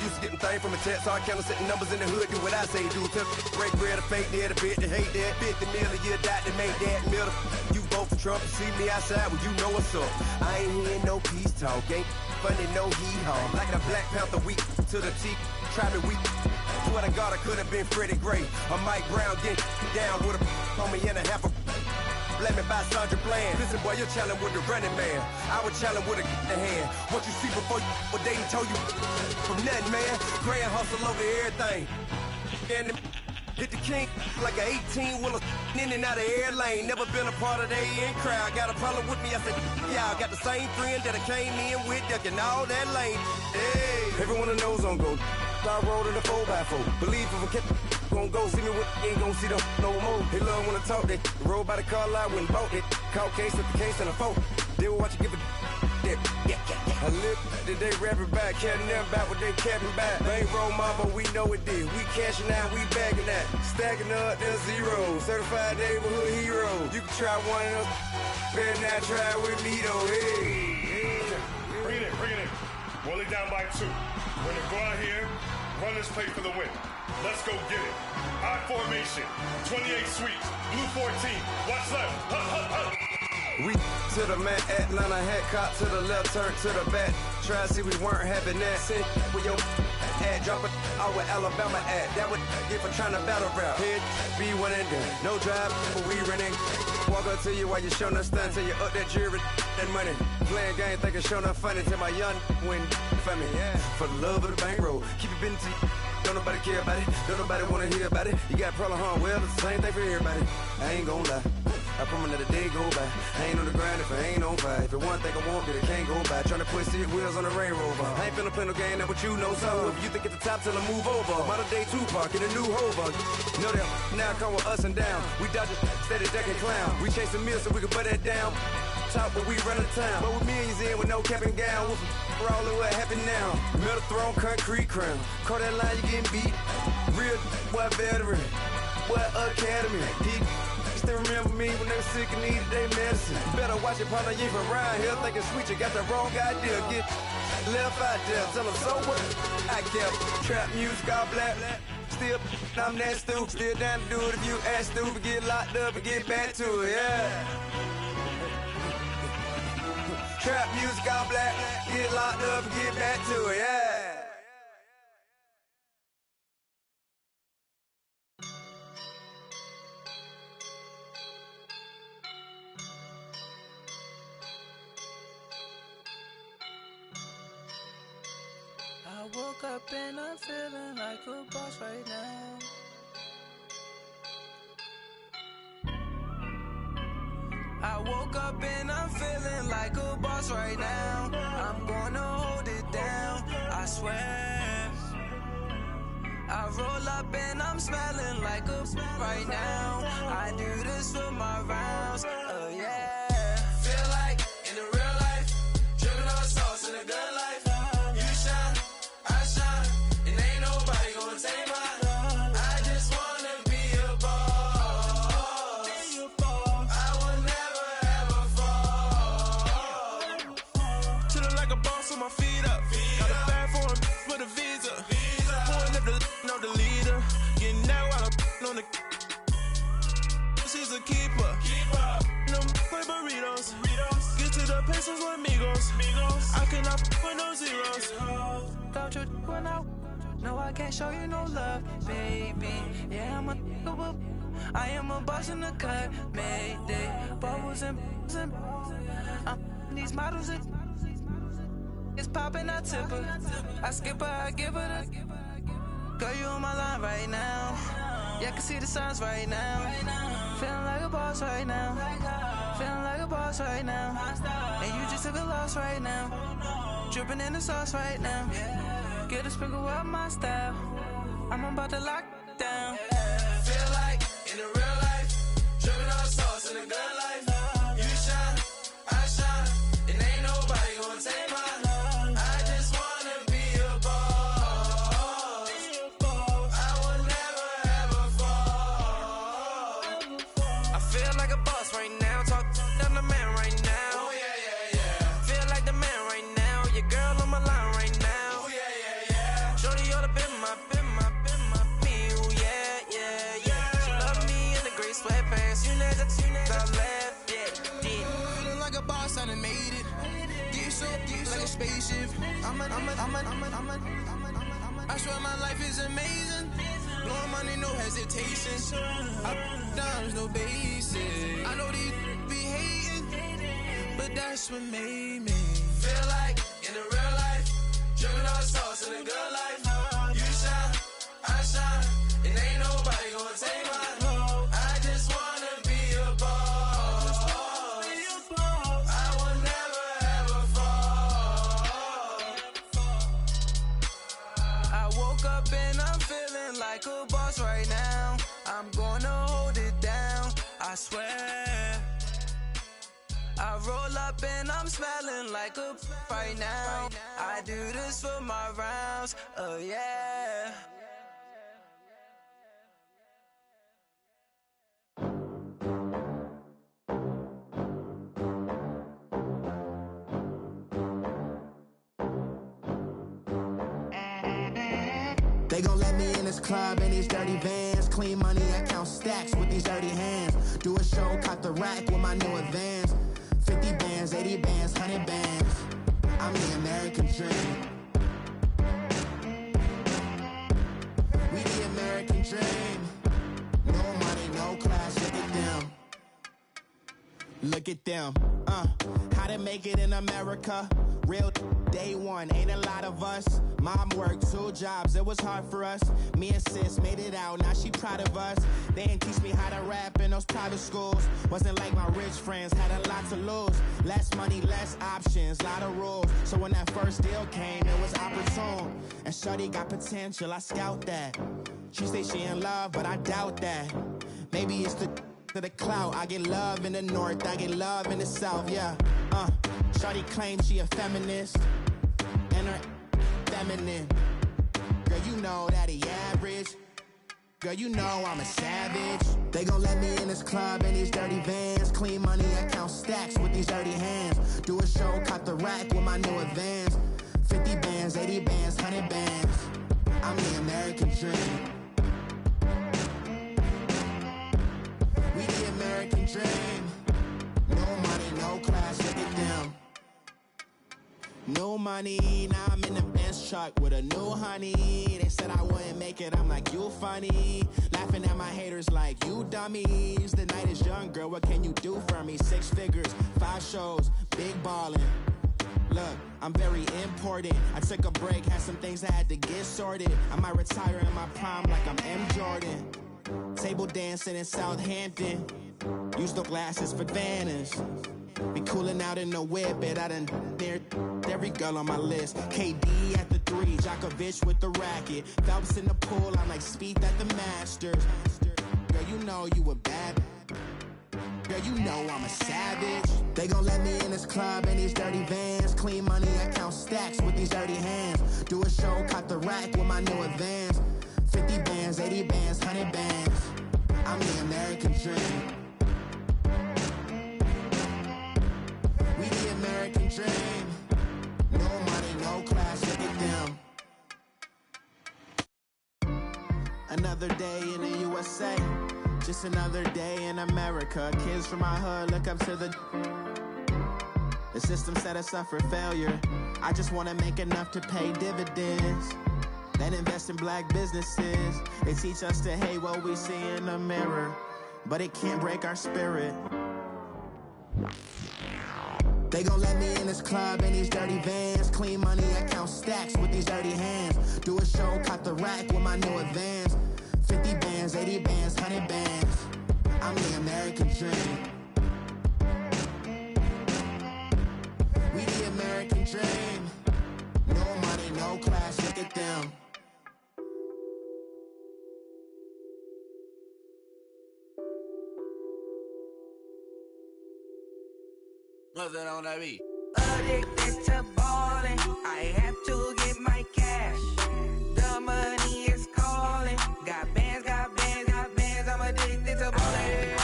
Used to getting things from a text. So I count setting numbers in the hood. Do what I say do. Tell break bread or fake dead. A bit to hate that. 50 million a year dot to make that middle. You vote for Trump, you see me outside, well, you know what's up. I ain't hearing no peace talk, ain't funny, no hee-haw. Like the Black Panther weak to the teeth, try me weak. Swear to God, I could have been Freddie Gray. Or Mike Brown getting down with a homie and a half a let me buy Sandra Bland. Listen, boy, you're challenged with the running man. I was challenged with a hand. What you see before you, what they told you from nothing, man. Grand hustle over everything. And hit the king like an 18-wheeler in and out of air lane. Never been a part of the in crowd. Got a problem with me? I said, yeah, I got the same friend that I came in with, ducking all that lane. Hey, everyone knows on go. I rolled in a 4x4. Believe if a kid gon' go see me with, ain't gon' see them no more. They love when I talk, they roll by the car lot, went and bought it. Caught case at the case and a phone. They will watch you give a yeah. I live that they rapping back, carrying them back what they capping back. Bankroll mama, we know it did. We cashing out, we bagging that. Stacking up, there's zero. Certified neighborhood hero. You can try one of them, better not try with me though. Hey. Bring it in. Roll it down by 2. We're gonna go out here, run this play for the win. Let's go get it. I formation, 28 sweeps, blue 14. Watch left. We to the man, Atlanta hat cop to the left, turn to the back. Try to see we weren't having that. Sit with your ad, drop it out with Alabama ad. That would get for trying to battle rap. Head, be one and done. No drive, but we running. Walk up to you while you showing us stun till you up that jury and money. Playing game, thinking showing up funny till my young win for me. Yeah. For the love of the bankroll, keep it been to you. Don't nobody care about it. Don't nobody wanna hear about it. You got a problem, huh? Well, it's the same thing for everybody. I ain't gon' lie. I promise that a day go by. I ain't on the grind if I ain't on fire. If it one thing I want, then it can't go by. Tryna put seat wheels on the Range Rover. I ain't finna play no game, that what you know. So if you think at the top till I move over. Modern day Tupac in a new Hover. Know that now come with us and down. We dodge it, steady deck and clown. We chasing meals so we can put that down. Top, but we run the town. But with millions in with no cap and gown. We're all in what happened now. Metal throne, concrete crown. Call that line, you getting beat. Real, what veteran. What academy. He still remember me when they were sick and needed their medicine. Better watch it, partner, you ain't from around here. Thinking sweet, you got the wrong idea. Get left out there. Tell them so what? I kept trap music all black. Still, I'm that stupid. Still down to do it if you ask stupid. Get locked up and get back to it, yeah. Trap music all black, get locked up and get back to it, yeah. I woke up and I'm feeling like a boss right now. I woke up and I'm feeling like a boss right now. I'm gonna hold it down, I swear. I roll up and I'm smelling like a right now. I do this for my rounds, yeah. Feel like in the real life, dripping on sauce in a good life. You shine, I shine, and ain't nobody gonna take mine. I just wanna be a boss. I will never ever fall. Chillin' like a boss with my feet up. Got a bag for him with a visa. Pulling up know the leader. Getting out while I'm on the. She's a keeper. No play burritos. Get to the pesos with amigos. I cannot with no zeros. Don't you when no, I can't show you no love, baby. Yeah, I am a boss in the cut, mayday. Bubbles and these models it's popping, I tip her. I skip her, I give her the. Girl, you on my line right now. Yeah, I can see the signs right now. Feeling like a boss right now. Feeling like a boss right now. And you just took a loss right now. Dripping in the sauce right now. Get a sprinkle up my style. I'm about to lock down. Feel like in the real life, dripping on sauce in a good life. You shine, I shine, and ain't nobody gonna take mine. I just wanna be a boss. I will never ever fall. I feel like a boss right now. Talk to the man right now. Oh yeah. Feel like the man right now. Your girl on my line right now. Oh yeah. Shorty oughta been my me. Oh yeah. She love me in the gray sweatpants. You never I left, yeah. Feeling like a boss, I done made it. Get so like a spaceship. I swear my life is amazing. Blowing money, no hesitation. Up, downs, no basic. I know these be hating, but that's what made me feel like in the real life. Dripping all sauce in the good life. You shine, I shine, and ain't nobody gonna take mine. I just wanna be a boss. I will never ever fall. I woke up and I'm feeling like a boss right now. I'm gonna hold it down, I swear. I roll up and I'm smelling like a right now. I do this for my rounds, oh yeah. They gon' let me in this club in these dirty vans. Clean money, I count stacks with these dirty hands. Do a show, cop the rack with my new advance. 50 bands, 80 bands, 100 bands. I'm the American dream. We the American dream. No money, no class, look at them. Look at them, how to make it in America. Real day one, ain't a lot of us. Mom worked 2 jobs, it was hard for us. Me and sis made it out, now she proud of us. They didn't teach me how to rap in those private schools. Wasn't like my rich friends, had a lot to lose. Less money, less options, lot of rules. So when that first deal came, it was opportune. And shorty got potential, I scout that. She say she in love, but I doubt that. Maybe it's to the clout. I get love in the north, I get love in the south, yeah. Shorty claims she a feminist, and her feminine. Girl, you know that he average. Girl, you know I'm a savage. They gon' let me in this club in these dirty vans. Clean money, I count stacks with these dirty hands. Do a show, cop the rack with my new advance. 50 bands, 80 bands, 100 bands. I'm the American dream. We the American dream. No money, no class, look at them. No money, now I'm in the Benz truck with a new honey. They said I wouldn't make it, I'm like, you funny. Laughing at my haters like, you dummies. The night is young, girl, what can you do for me? 6 figures, 5 shows, big ballin'. Look, I'm very important. I took a break, had some things I had to get sorted. I might retire in my prime like I'm M. Jordan. Table dancing in Southampton. Use the glasses for Vannas. Be cooling out in the whip, but I done there every girl on my list. KD at the 3, Djokovic with the racket. Phelps in the pool, I'm like Speed at the Masters. Girl, you know you a bad. Girl, you know I'm a savage. They gon' let me in this club in these dirty vans. Clean money, I count stacks with these dirty hands. Do a show, cop the rack with my new advance. 50 bands, 80 bands, 100 bands. I'm the American dream. We the American dream. No money, no class, look at them. Another day in the USA. Just another day in America. Kids from my hood look up to the system set us up for failure. I just want to make enough to pay dividends. Then invest in black businesses. They teach us to hate what we see in the mirror, but it can't break our spirit. They gon' let me in this club in these dirty vans. Clean money, I count stacks with these dirty hands. Do a show, cop the rack with my new advance. 50 bands, 80 bands, 100 bands. I'm the American dream. We the American dream. No money, no class, look at them. Nothing on that beat. Addicted to ballin', I have to get my cash. The money is calling. Got bands, got bands, got bands. I'm addicted to ballin'.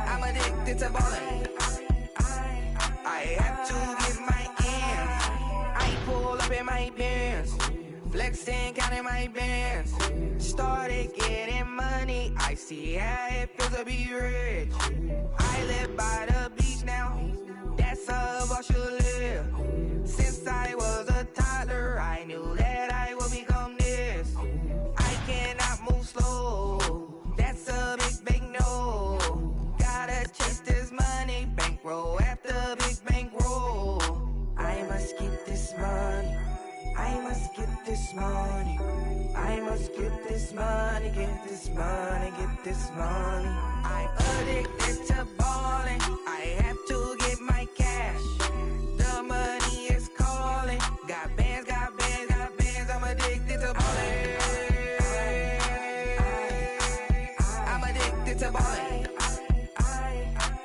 I'm addicted to ballin'. I have to get my ends. I pull up in my bands, flexing, counting my bands. Started getting money. I see how it feels to be rich. I live by the beach now. That's how I should live. Since I was a toddler, I knew that I would become must get this money. I must get this money, get this money, get this money. I'm addicted to balling. I have to get my cash. The money is calling. Got bands, got bands, got bands. I'm addicted to balling. I'm addicted to balling.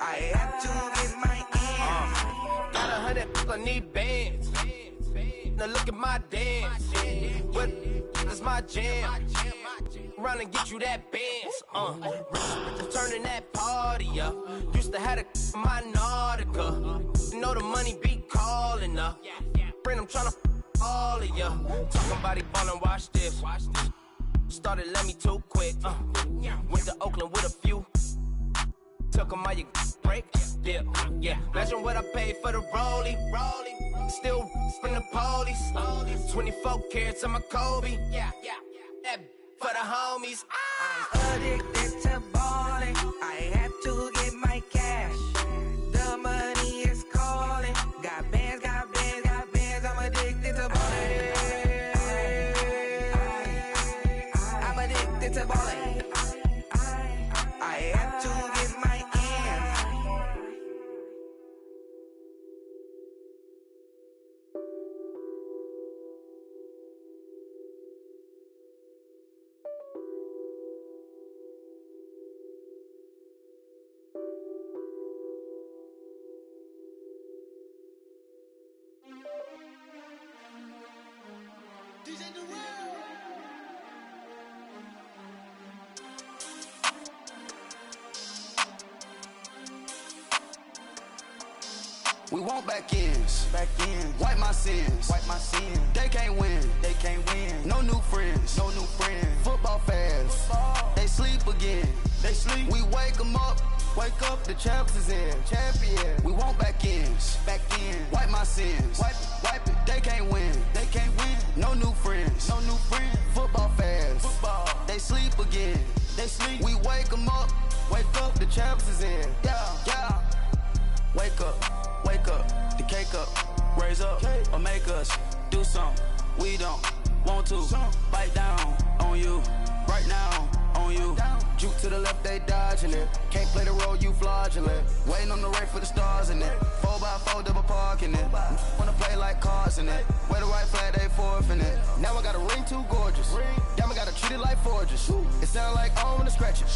I have to get my ends. Got 100, I need bands. Now look at my dance. What is my jam? Run and get you that bands. Turning that party up. Used to have a my Nautica. Know the money be calling up. Friend, I'm tryna all of ya. Talking about he ballin', watch this. Started let me too quick. Went to Oakland with a few. Took 'em all you break. Dip. Yeah. Imagine what I paid for the rollie. Still from the police. 24 carats on my Kobe. Yeah. That for the homies. I'm addicted to balling. I have to get my cash. The money is calling. Got bands, got bands, got bands. I'm addicted to balling. I'm addicted to balling. I have to get my ends. We want back ends. Wipe my sins. They can't win. No new friends. Football fans. They sleep again. We wake them up. Wake up, the champs is in. Champion. We want back ends. Wipe my sins. Wipe it. They can't win. No new friends. Football fans. They sleep again. We wake them up. Wake up, the champs is in. Yeah. Wake up, the cake up, raise up, or make us do something we don't want to. Bite down on you, right now on you. Juke to the left, they dodging it. Can't play the role, you fraudulent. Waiting on the right for the stars in it. 4x4 double parking it. Wanna play like cars in it. Wear the white flag, they forfeiting it. Now I got a ring too gorgeous. Damn, I gotta treat it like forges. It sound like I wanna scratch it.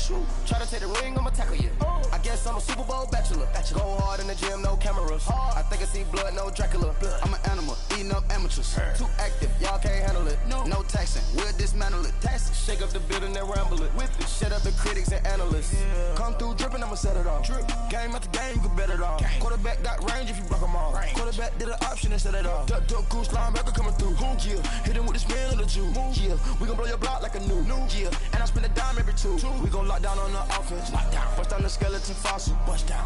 Try to take the ring, I'ma tackle you. I guess I'm a Super Bowl bachelor. Go hard in the gym, no cameras. I think I see blood, no Dracula. I'm an animal, eating up amateurs. Too active, y'all can't handle it. No taxing, we'll dismantle it. Shake up the building and ramble it. Whip it, shut up the critics and analysts. Come through dripping, I'ma set it off. Game after game, you can bet it off. Quarterback got range if you block them all. Quarterback did an option and set it off. Duck, goose, linebacker coming through. Yeah, hit him with the spin of the Jew. Yeah, we gon' blow your block like a new. Yeah, and I spend a dime every two. We gon' lock down on the offense. Bust down the skeleton fossil.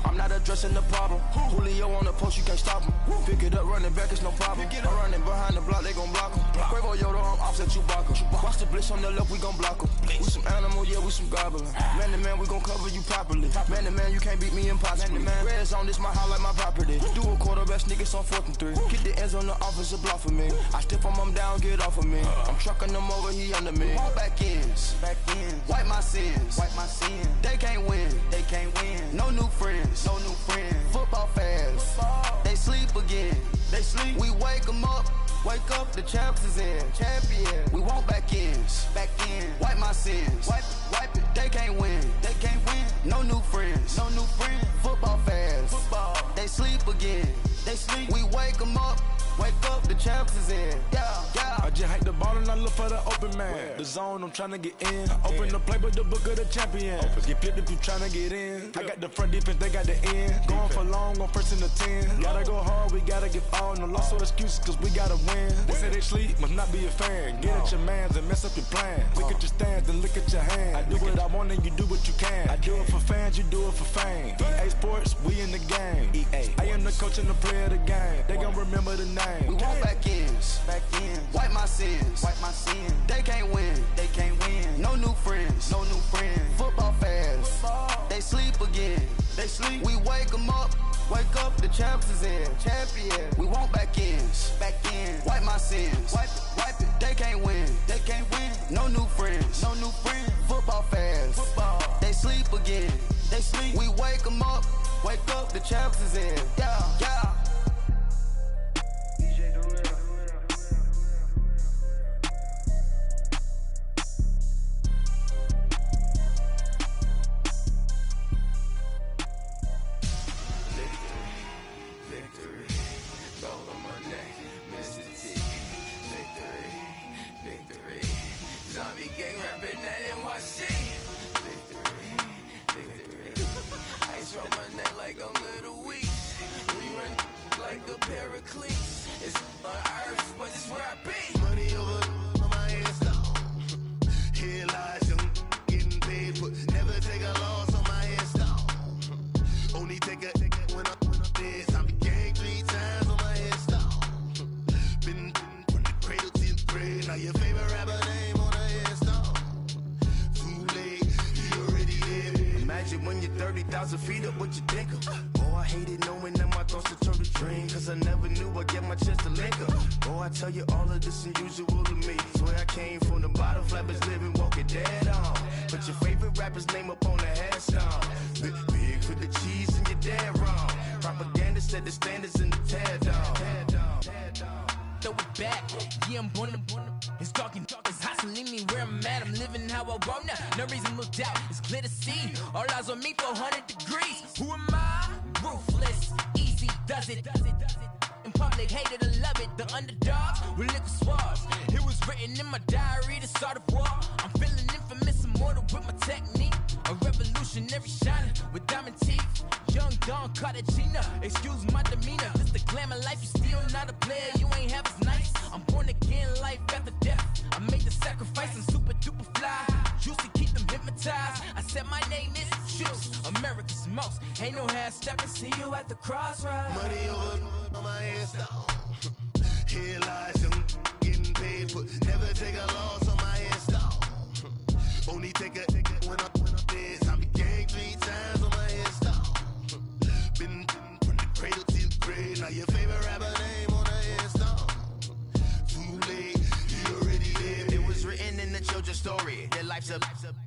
I'm not addressing the problem. Julio on the post, you can't stop him. Pick it up, running back, it's no problem. I'm running behind the block, they gon' block him. Quavo Yoda, I'm offset Chewbacca. Watch the blitz on the left, we gon' block him. We some animal, yeah, we some goblin. Man to man, we gon' cover you properly. Man to man, you can't beat me impossibly. Red zone, this my house like my property. Do a quarterback sneakers on 4th and 3. Get the ends on the offensive block for me. I step on him down, get off of me. I'm trucking them over, he under me. Back ends. Wipe my sins. They can't win. No new friends. Football fans. They sleep again. We wake them up. Wake up, the champs is in. Champion. We want back ends. Wipe my sins. Wipe it. They can't win. No new friends. Football fans. They sleep again. We wake them up. Wake up, the champs is in. Yeah. I just hate the ball and I look for the open man. The zone, I'm trying to get in. Open the playbook, the book of the champion. Get flipped if you trying to get in. I got the front defense, they got the end. Going for long, on first and the 10. Gotta go hard, we gotta get all. No loss or excuses, cause we gotta win. They say they sleep, must not be a fan. Get at your mans and mess up your plans. Look at your stands and look at your hands. I do what I want and you do what you can. I do it for fans, you do it for fame. EA Sports, we in the game. I am the coach and the player of the game. They gon' remember the name. We want back ends. Wipe my sins. They can't win. No new friends. Football fans. They sleep again. We wake them up. Wake up, the champs is in. Champion. We want back ends. Wipe my sins. Wipe it. again. They sleep, we wake them up. Wake up, the champs is in. Yeah, yeah.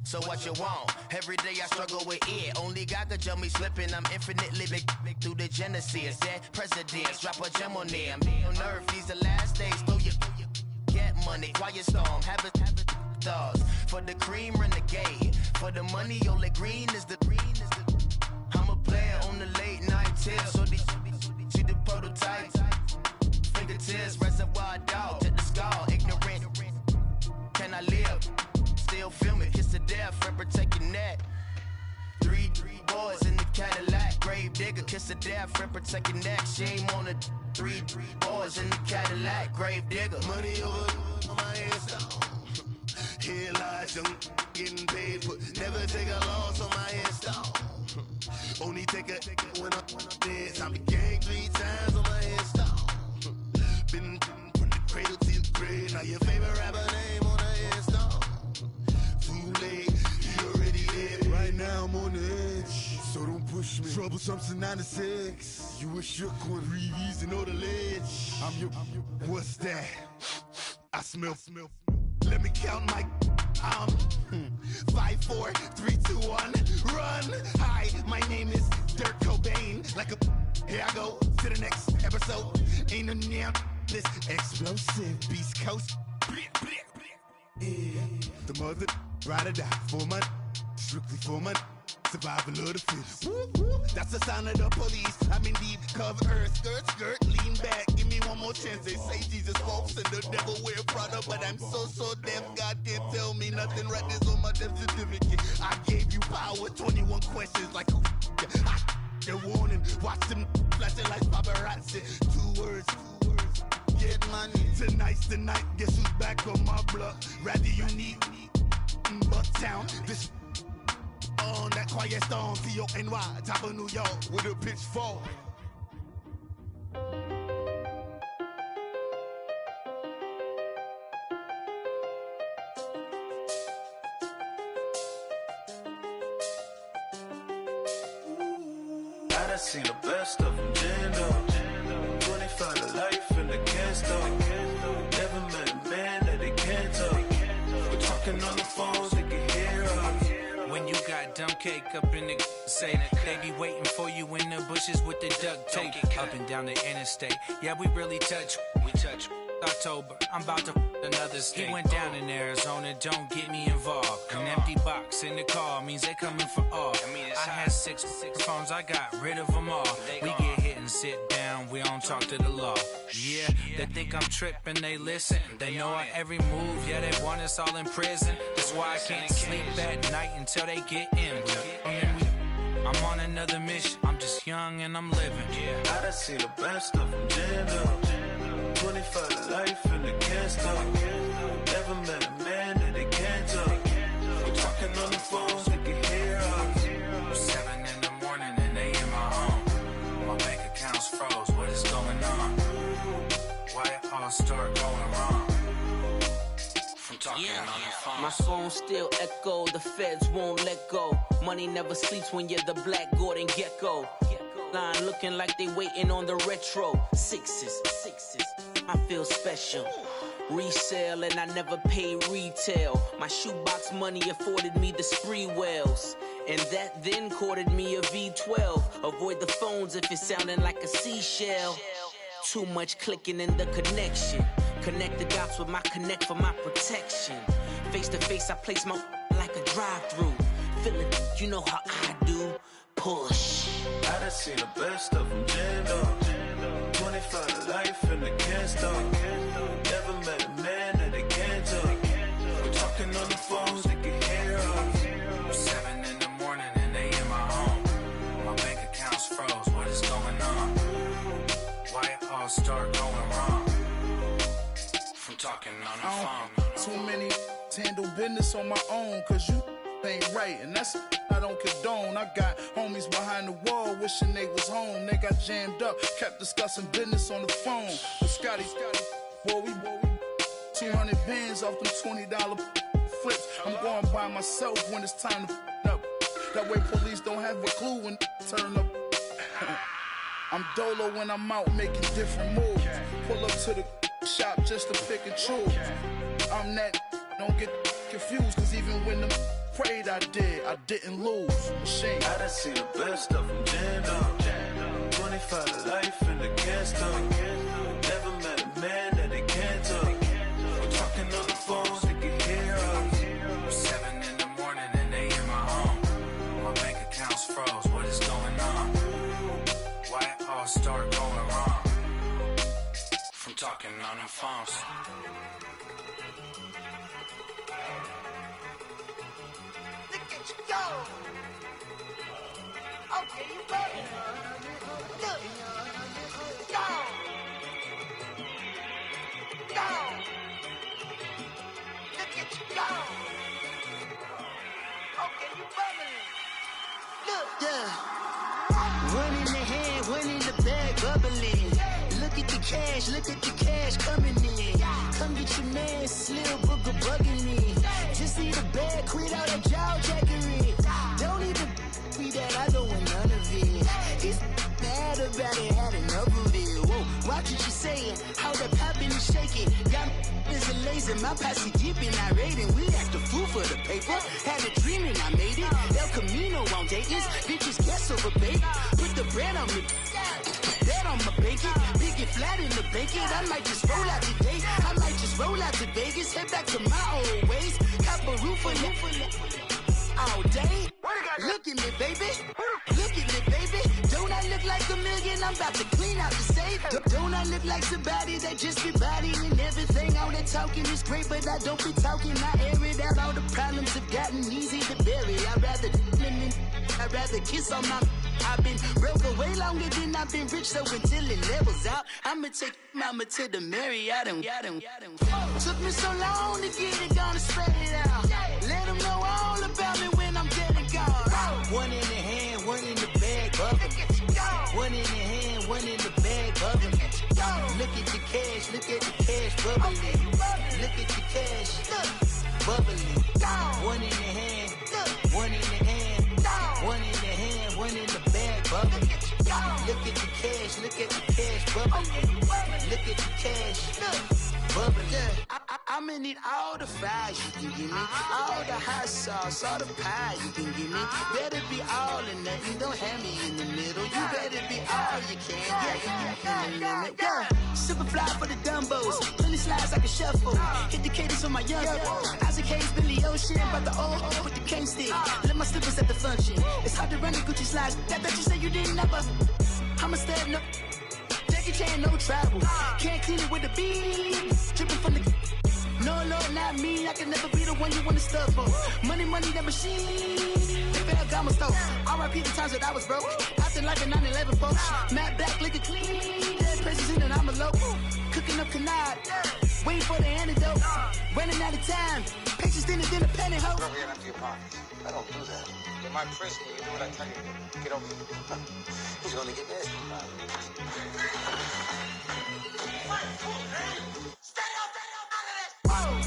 So what you want? Every day I struggle with it. Only God could jump me slipping. I'm infinitely big through the Genesis. Dead presidents, drop a gem on them. On earth, these the last days. Throw your get money, quiet storm. Have it thoughts. For the cream, renegade. For the money, only green is the I'm a player on the late night tips. So these see the prototypes. Fingertips, reservoir dog to the skull. Ignorant. Can I live? Still film it, kiss to death, and protect your neck. Three boys in the Cadillac, grave digger, kiss to death, and protect your neck. Shame on the three boys in the Cadillac, grave digger. Money over on my hands down. Here lies young, getting paid, but never take a loss on my hands down. Only take a when I'm dead. I be gang 3 times on my hands down. Been from the cradle to the grave. Now your favorite rapper name on the hands down. You already did. Right now I'm on the edge, so don't push me. Troublesome to 96. You a shook one, Reeves and all the ledge. I'm your, what's that? I smell. Let me count my. 5, 4, 3, 2, 1, run. Hi, my name is Dirk Cobain. Like a, here I go to the next episode. Ain't no damn this explosive Beast Coast. The mother ride or die for my strictly for my survival of the fittest. That's the sound of the police. I'm in deep cover earth, skirt, lean back. Give me one more chance. They say Jesus walks and the devil wear Prada, but I'm so deaf. God can't tell me nothing. Write this on my death certificate. I gave you power. 21 questions like who? The warning. Watch them flashing like paparazzi. 2 words. Get money. Tonight's the night. Guess who's back on my block? Rather unique. Bucktown. This on that quiet storm. T-O-N-Y. Top of New York with a pitchfork. I done seen the best of them jammed up. 25 to life and they can't stop. Never met a man that they can't talk. We're talking on the phones, they can hear us. When you got dumb cake up in the say they be waiting for you in the bushes with the duct tape up and down the interstate. Yeah, we really touch. We touch. October, I'm about to another state. He went down in Arizona, don't get me involved. An empty box in the car means they coming for all. I had six phones, I got rid of them all. We get hit and sit down, we don't talk to the law. Yeah, they think I'm tripping, they listen. They know our every move, yeah, they want us all in prison. That's why I can't sleep at night until they get in. I'm on another mission, I'm just young and I'm living. I done seen the best of them jammed up. 25 to life and they can't stop. Never met a man that they can't talk. We're talking on the phones, they can hear us. 7 in the morning and they in my home. My bank account's froze, what is going on? Why it all start going wrong? From talking on the phone. My phone still echo, the feds won't let go. Money never sleeps when you're the Black Gordon Gecko. Line looking like they waiting on the retro. Sixes, I feel special. Resale and I never paid retail. My shoebox money afforded me the spree wells. And that then courted me a V12. Avoid the phones if it's sounding like a seashell. Too much clicking in the connection. Connect the dots with my connect for my protection. Face to face I place my like a drive-through. Feeling, you know how I do. Push. I done seen the best of them jammed up. 25 to life and they can't stop. Never met a man that they can't talk. We're talking on the phones, they can hear us. 7 in the morning and they in my home. My bank account's froze, what is going on? Why it all start going wrong? From talking on the phone. Too many handle business on my own, cause you ain't right, and that's I don't condone. I got homies behind the wall wishing they was home. They got jammed up, kept discussing business on the phone. But Scotty, boy, we 200 bands off them $20 flips. I'm going by myself when it's time to up. That way police don't have a clue when turn up. I'm dolo when I'm out making different moves. Pull up to the shop just to pick and choose. I'm that, don't get confused, cause even when the prayed I didn't lose. Machine. I done seen the best of them jammed up. 25 to life and they can't stop. Never met a man that they can't talk. We're talking on the phones, they can hear us. 7 in the morning and they in my home. My bank account's froze, what is going on? Why it all start going wrong? From talking on the phones. Go! Okay, you ready? Look! Go! Go! Look at you go! Okay, you bubbling. Look! Yeah. One in the hand, one in the bag, bubbling. Look at the cash coming in. Come get your man, Slim Booger bugging me. Just need a bag, quit all that jaw jackery. Don't even be that, I don't want none of it. He's mad about it, had enough of it. Whoa, watch what you saying, how that poppin' and shaking. Got is a lazy, my posse deep and I raiding. We act the fool for the paper, had a dream and I made it. El Camino on Dayton's, bitches guess over bait. Put the bread on me, that on my bacon. Big and flat in the bacon, I might just roll out today. I might just roll out to Vegas, head back to my old ways. Cop a roof for all day. Look at me, baby. Look at me, baby. Don't I look like a million? I'm about to clean out the safe. Don't I look like somebody that just be bodying everything? All that talking is great, but I don't be talking. I air it out. All the problems have gotten easy to bury. I'd rather kiss on my. I've been broke way longer than I've been rich, so until it levels out, I'ma take mama to the Marriott and took me so long to get it, gonna spread it out. Let them know all about me when I'm dead and gone. One in the hand, one in the bag, bubbling. One in the hand, one in the bag, bubbling. Look at the cash, bubbling. Look at the cash, bubbling. One in the hand, one in the hand, one in the hand, one in the bag, bubbling. Look at the cash, bubbling. Look at the cash, bubbling. Yeah, I'ma need all the fries you can give me, all the hot sauce, all the pie you can give me. Better be all or nothing, don't have me in the middle. You better be all you can, yeah. Super fly for the Dumbos, plenty slides like a shuffle. Hit the cadence for my young Isaac Hayes, Billy Ocean, but the old with the cane stick. Let my slippers at the function. It's hard to run the Gucci slides. That bet you say you didn't never. I'm a step no. Jackie Chan, no travel. Can't clean it with the beat. Dripping from the. No, not me. I can never be the one you want to stuff for. Money, that machine. They fell down my stove. R.I.P. the times that I was broke. Acting like a 9/11 folks. Matte black, liquor clean. Dead presses in and I'm a low. Cooking up canard. Waiting for the antidote. Running out of time. Patience thinner than a penny hoe. Go ahead empty your pockets. I don't do that. In my prison, you do what I tell you to. Get over here. He's gonna get nasty.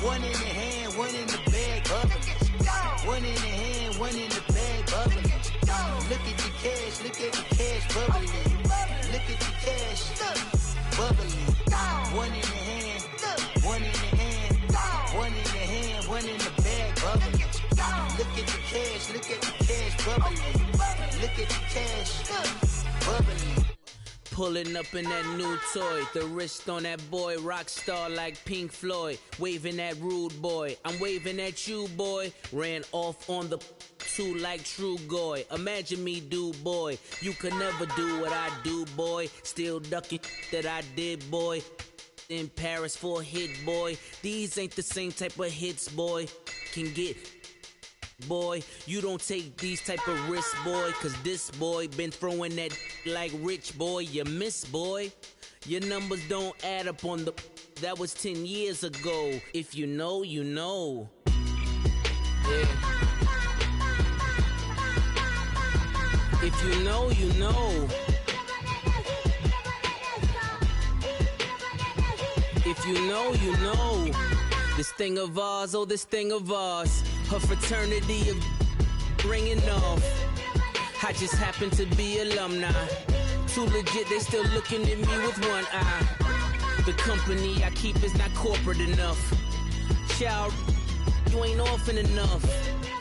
One in the hand, one in the bag, bubbling. One in the hand, one in the bag, bubbling. Look at the cash, bubbling. Look at the cash, bubbling. One in the hand, one in the hand, one in the hand, one in the bag, bubbling. Look at the cash, bubbling. Look at the cash, bubbling. Pulling up in that new toy, the wrist on that boy, rock star like Pink Floyd, waving that rude boy, I'm waving at you boy, ran off on the two like True Goy, imagine me do boy, you could never do what I do boy, still ducking that I did boy, in Paris for a hit boy, these ain't the same type of hits boy, can get boy, you don't take these type of risks, boy, cause this boy been throwing that like rich boy, you miss, boy. Your numbers don't add up on the, that was 10 years ago. If you know, you know. Yeah. If you know, you know. If you know, you know. This thing of ours, oh, this thing of ours. Her fraternity of ringing off. I just happen to be alumni. Too legit, they still looking at me with one eye. The company I keep is not corporate enough. Child, you ain't orphan enough.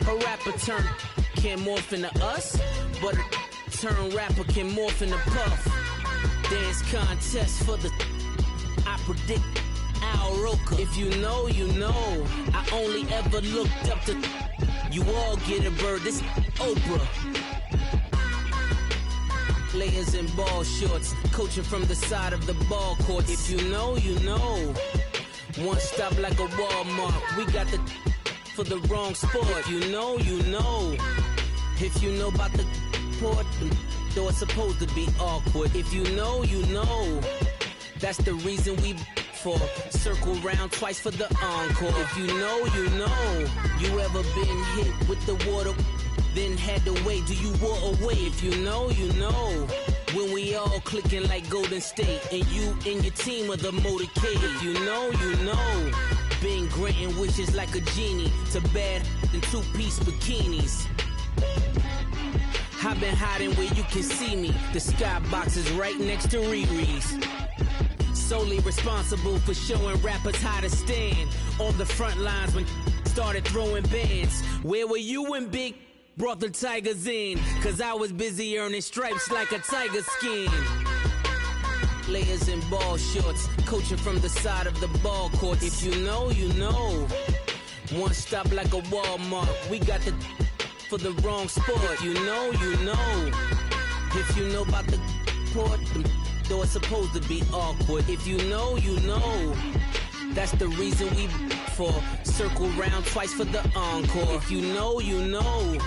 A rapper turn can't morph into us, but a turn rapper can morph into Puff. Dance contest for the I predict Al Roker. If you know, you know. I only ever looked up to you all get a bird. This Oprah. Layers in ball shorts, coaching from the side of the ball court. If you know, you know. One stop like a Walmart. We got the for the wrong sport. If you know, you know. If you know about the port, though it's supposed to be awkward. If you know, you know. That's the reason we for circle round twice for the encore. If you know, you know. You ever been hit with the water, then had to wait? Do you war away? If you know, you know. When we all clicking like Golden State, and you and your team are the motorcade. If you know, you know. Been granting wishes like a genie to bad in two-piece bikinis. I've been hiding where you can see me. The skybox is right next to Riri's. Solely responsible for showing rappers how to stand on the front lines when started throwing bands. Where were you when Big brought the Tigers in? Cause I was busy earning stripes like a tiger skin. Layers in ball shorts, coaching from the side of the ball court. If you know, you know. One stop like a Walmart. We got the for the wrong sport. You know, you know. If you know about the port, though it's supposed to be awkward. If you know, you know. That's the reason we for circle round twice for the encore. If you know, you know.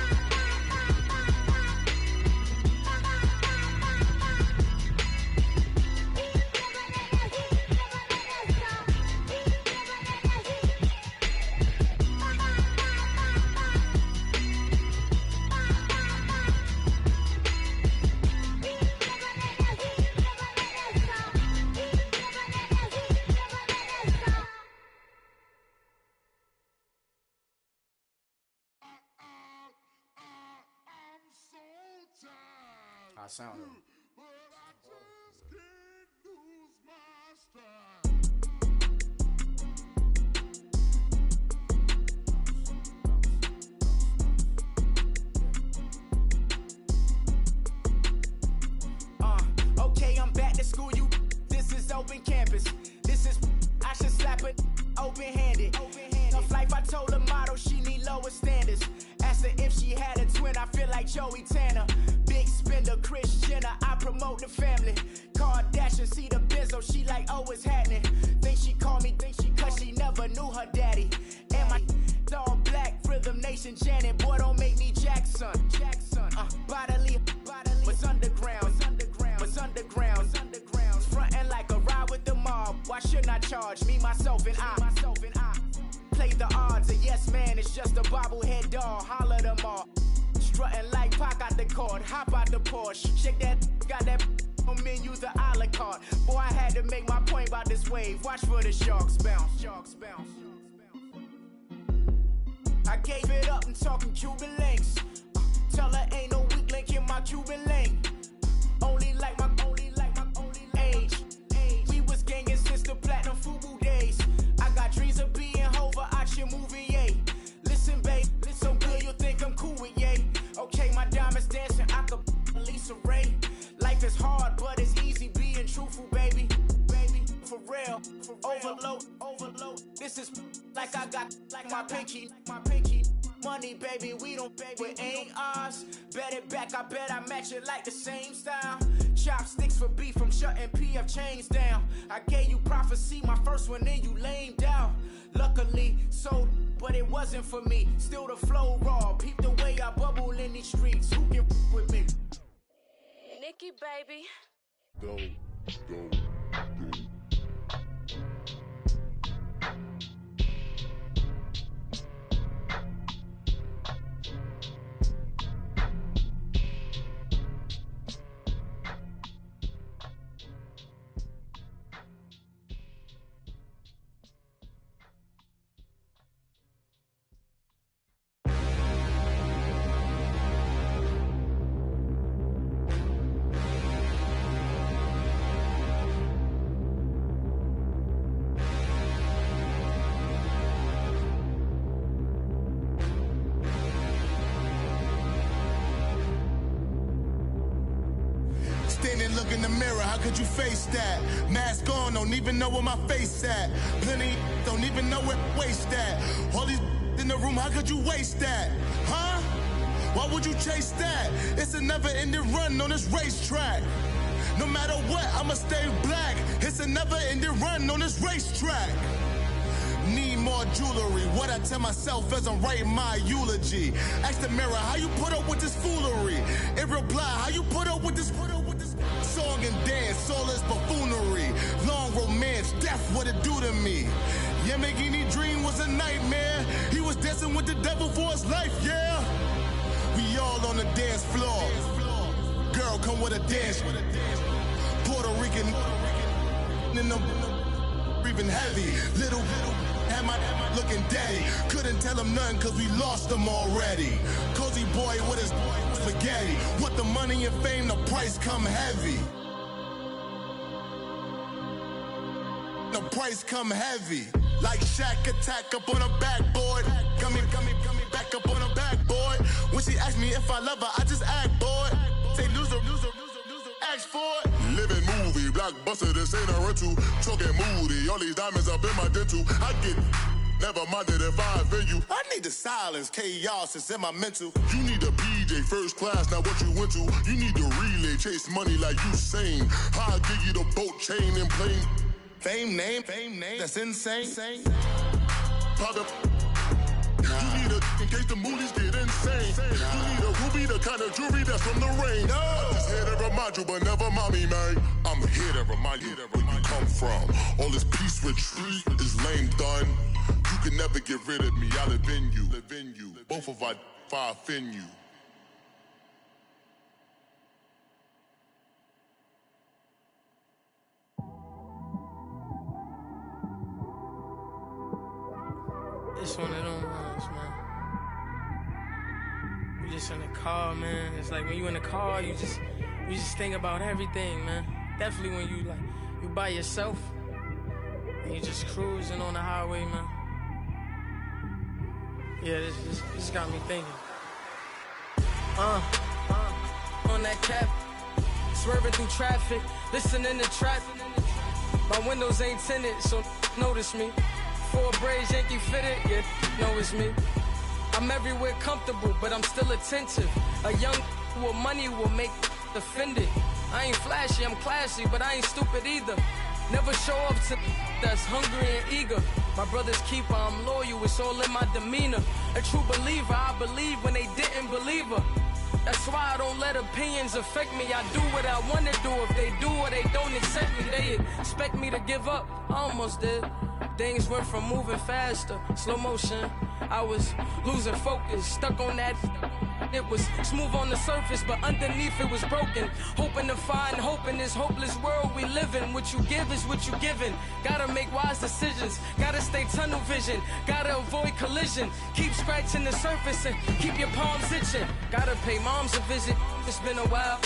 I sound it. when I feel like Joey Tanner. Big spender, Kris Jenner, I promote the family. Kardashian, see the Benzo, she like, oh, it's happening. Think she called me, cause she never knew her daddy. And my all black, Rhythm Nation, Janet, boy, don't make me Jackson. Bodily, was underground, was underground. Frontin' like a ride with the mob. Why shouldn't I charge me, myself, and I? Play the odds, a yes man, it's just a bobblehead doll. Holler them all. Strutting like Pac out the court, hop out the Porsche. Shake that, got that on menu, the a la carte. Boy, I had to make my point about this wave. Watch for the sharks bounce. Sharks bounce. I gave it up and talking Cuban links. Tell her ain't no weak link in my Cuban link. Only like my age. We was gangin' since the platinum FUBU days. I got dreams of being Hova out your movie, yay. Listen, babe, so good you'll think I'm cool with yay. Okay, my diamonds dancing, I could Lisa Ray. Life is hard, but it's easy being truthful, baby. For real, overload. This is like I got like my pinky. Money, baby, we don't pay, it ain't ours. Bet it back, I bet I match it like the same style. Chopsticks for beef, I'm shutting PF chains down. I gave you prophecy, my first one, then you lamed down. Luckily, sold, but it wasn't for me. Still the flow raw, peep the way I bubble in these streets. Who can with me? Nikki, baby. Go. Look in the mirror, how could you face that? Mask on, don't even know where my face at. Plenty, don't even know where waist at. All these in the room, how could you waste that? Huh? Why would you chase that? It's a never-ending run on this racetrack. No matter what, I'ma stay black. It's a never-ending run on this racetrack. Need more jewelry, what I tell myself as I'm writing my eulogy. Ask the mirror, how you put up with this foolery? It reply, how you put up with this song and dance, all this buffoonery. Long romance, death, what it do to me? Yamagini dream was a nightmare. He was dancing with the devil for his life, yeah. We all on the dance floor. Girl, come with a dance. Puerto Rican in them breathing heavy. Little had my looking daddy. Couldn't tell him nothing cause we lost him already. Cozy boy with his spaghetti. Want the money and fame, the price come heavy. The price come heavy. Like Shaq attack up on a backboard. Gummy, back up on a backboard. When she asked me if I love her, I just act bored. Say loser, ask for it. Living movie, blockbuster, this ain't a rental. Talking moody, all these diamonds up in my dental. I get never minded if I offend you. I need the silence, chaos is in my mental. You need a PJ, first class, not what you went to. You need the relay, chase money like you sane. I'll give you the boat, chain, and plane. Fame name, that's insane. Pop up. You need a, in case the movies get insane. You need a ruby, the kind of jewelry that's from the rain. I'm just here to remind you, but never mind me, man. I'm here to remind you where you come from. All this peace retreat is lame done. You can never get rid of me, I live in you. Both of us, if I offend you. It's one of them ones, man. You just in the car, man. It's like when you in the car, you just think about everything, man. Definitely when you by yourself and you just cruising on the highway, man. Yeah, this got me thinking. On that cap, swerving through traffic, listening to trap. My windows ain't tinted, so notice me. 4 braids, Yankee fitted, yeah, know it's me. I'm everywhere comfortable, but I'm still attentive. A young with money will make offended. I ain't flashy, I'm classy, but I ain't stupid either. Never show up to that's hungry and eager. My brother's keeper, I'm loyal, it's all in my demeanor. A true believer, I believe when they didn't believe her. That's why I don't let opinions affect me. I do what I wanna do. If they do or they don't accept me, they expect me to give up. I almost did. Things went from moving faster, slow motion. I was losing focus, stuck on that. It was smooth on the surface, but underneath it was broken. Hoping to find hope in this hopeless world we live in. What you give is what you given. Gotta make wise decisions. Gotta stay tunnel vision. Gotta avoid collision. Keep scratching the surface and keep your palms itching. Gotta pay moms a visit. It's been a while.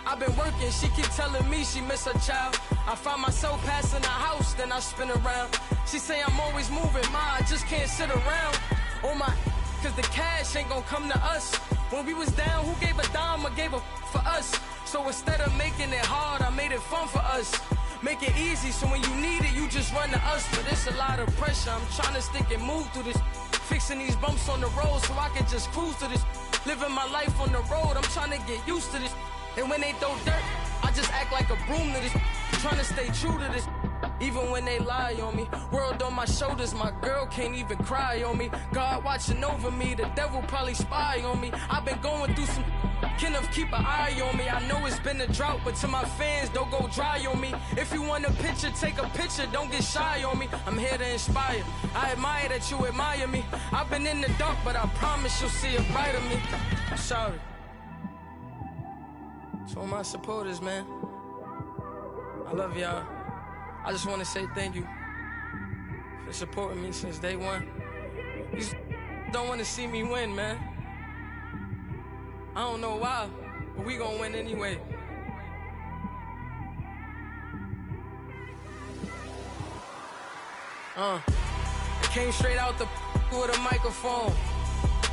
I've been working, she keep telling me she miss her child. I find myself passing the house, then I spin around. She say I'm always moving, ma, I just can't sit around. Oh my, cause the cash ain't gonna come to us. When we was down, who gave a dime or gave a for us? So instead of making it hard, I made it fun for us. Make it easy, so when you need it, you just run to us. But it's a lot of pressure, I'm trying to stick and move through this. Fixing these bumps on the road so I can just cruise to this. Living my life on the road, I'm trying to get used to this. And when they throw dirt, I just act like a broom to this. Trying to stay true to this. Even when they lie on me. World on my shoulders, my girl can't even cry on me. God watching over me, the devil probably spy on me. I've been going through some Kenneth, keep an eye on me. I know it's been a drought, but to my fans, don't go dry on me. If you want a picture, take a picture, don't get shy on me. I'm here to inspire. I admire that you admire me. I've been in the dark, but I promise you'll see a brighter me. I'm sorry. To all my supporters, man, I love y'all. I just want to say thank you for supporting me since day one. You don't want to see me win, man. I don't know why, but we gonna win anyway. I came straight out the with a microphone.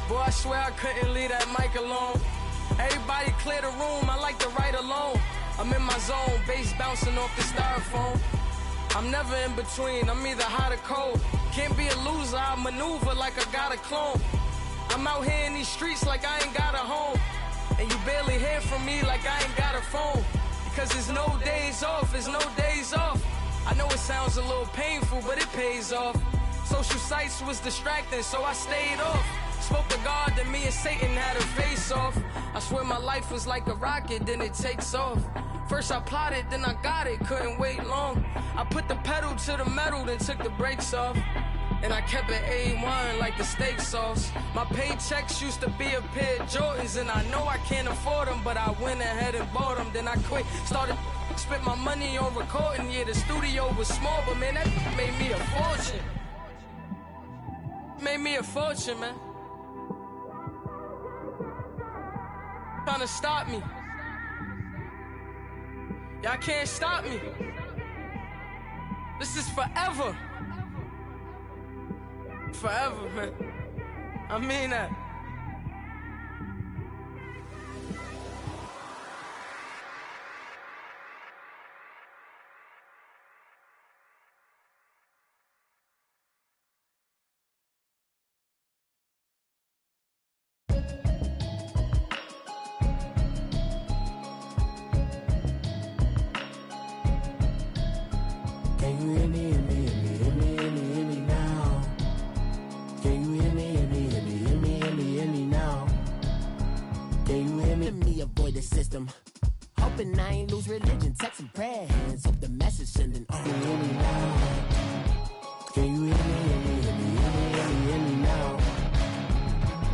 Boy, I swear I couldn't leave that mic alone. Everybody clear the room, I like to write alone. I'm in my zone, bass bouncing off the styrofoam. I'm never in between, I'm either hot or cold. Can't be a loser, I maneuver like I got a clone. I'm out here in these streets like I ain't got a home. And you barely hear from me like I ain't got a phone. Because there's no days off, there's no days off. I know it sounds a little painful, but it pays off. Social sites was distracting, so I stayed off. Spoke to God, then me and Satan had a face off. I swear my life was like a rocket, then it takes off. First I plotted, then I got it, couldn't wait long. I put the pedal to the metal, then took the brakes off. And I kept it A1 like the steak sauce. My paychecks used to be a pair of Jordans, and I know I can't afford them, but I went ahead and bought them. Then I quit, started spent my money on recording. Yeah, the studio was small, but man, that made me a fortune. Made me a fortune, man. Trying to stop me. Y'all can't stop me. This is forever. Forever, man. I mean that. Can you hear me, hear me, hear me, hear me, hear me, hear me now? Can you hear me, hear me, hear me, hear me, hear me, hear me now? Can you hear me? Let me avoid the system. Hoping I ain't lose religion, text and prayer hands. Hope the message sending. Can you hear me now? Can you hear me, hear me, hear me, hear me, hear me, hear me now?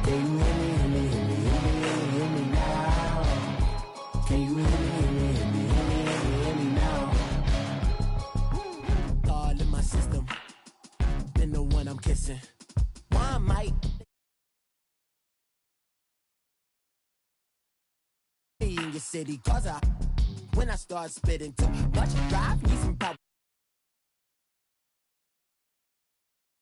Can you hear me, hear me, hear me, hear me, hear me, hear me now? Can you hear me, hear me, hear me, hear me, hear me, hear me now? All in my system, been the one I'm kissing. Why might be in your city? Cause when I start spitting too much drive, need some power.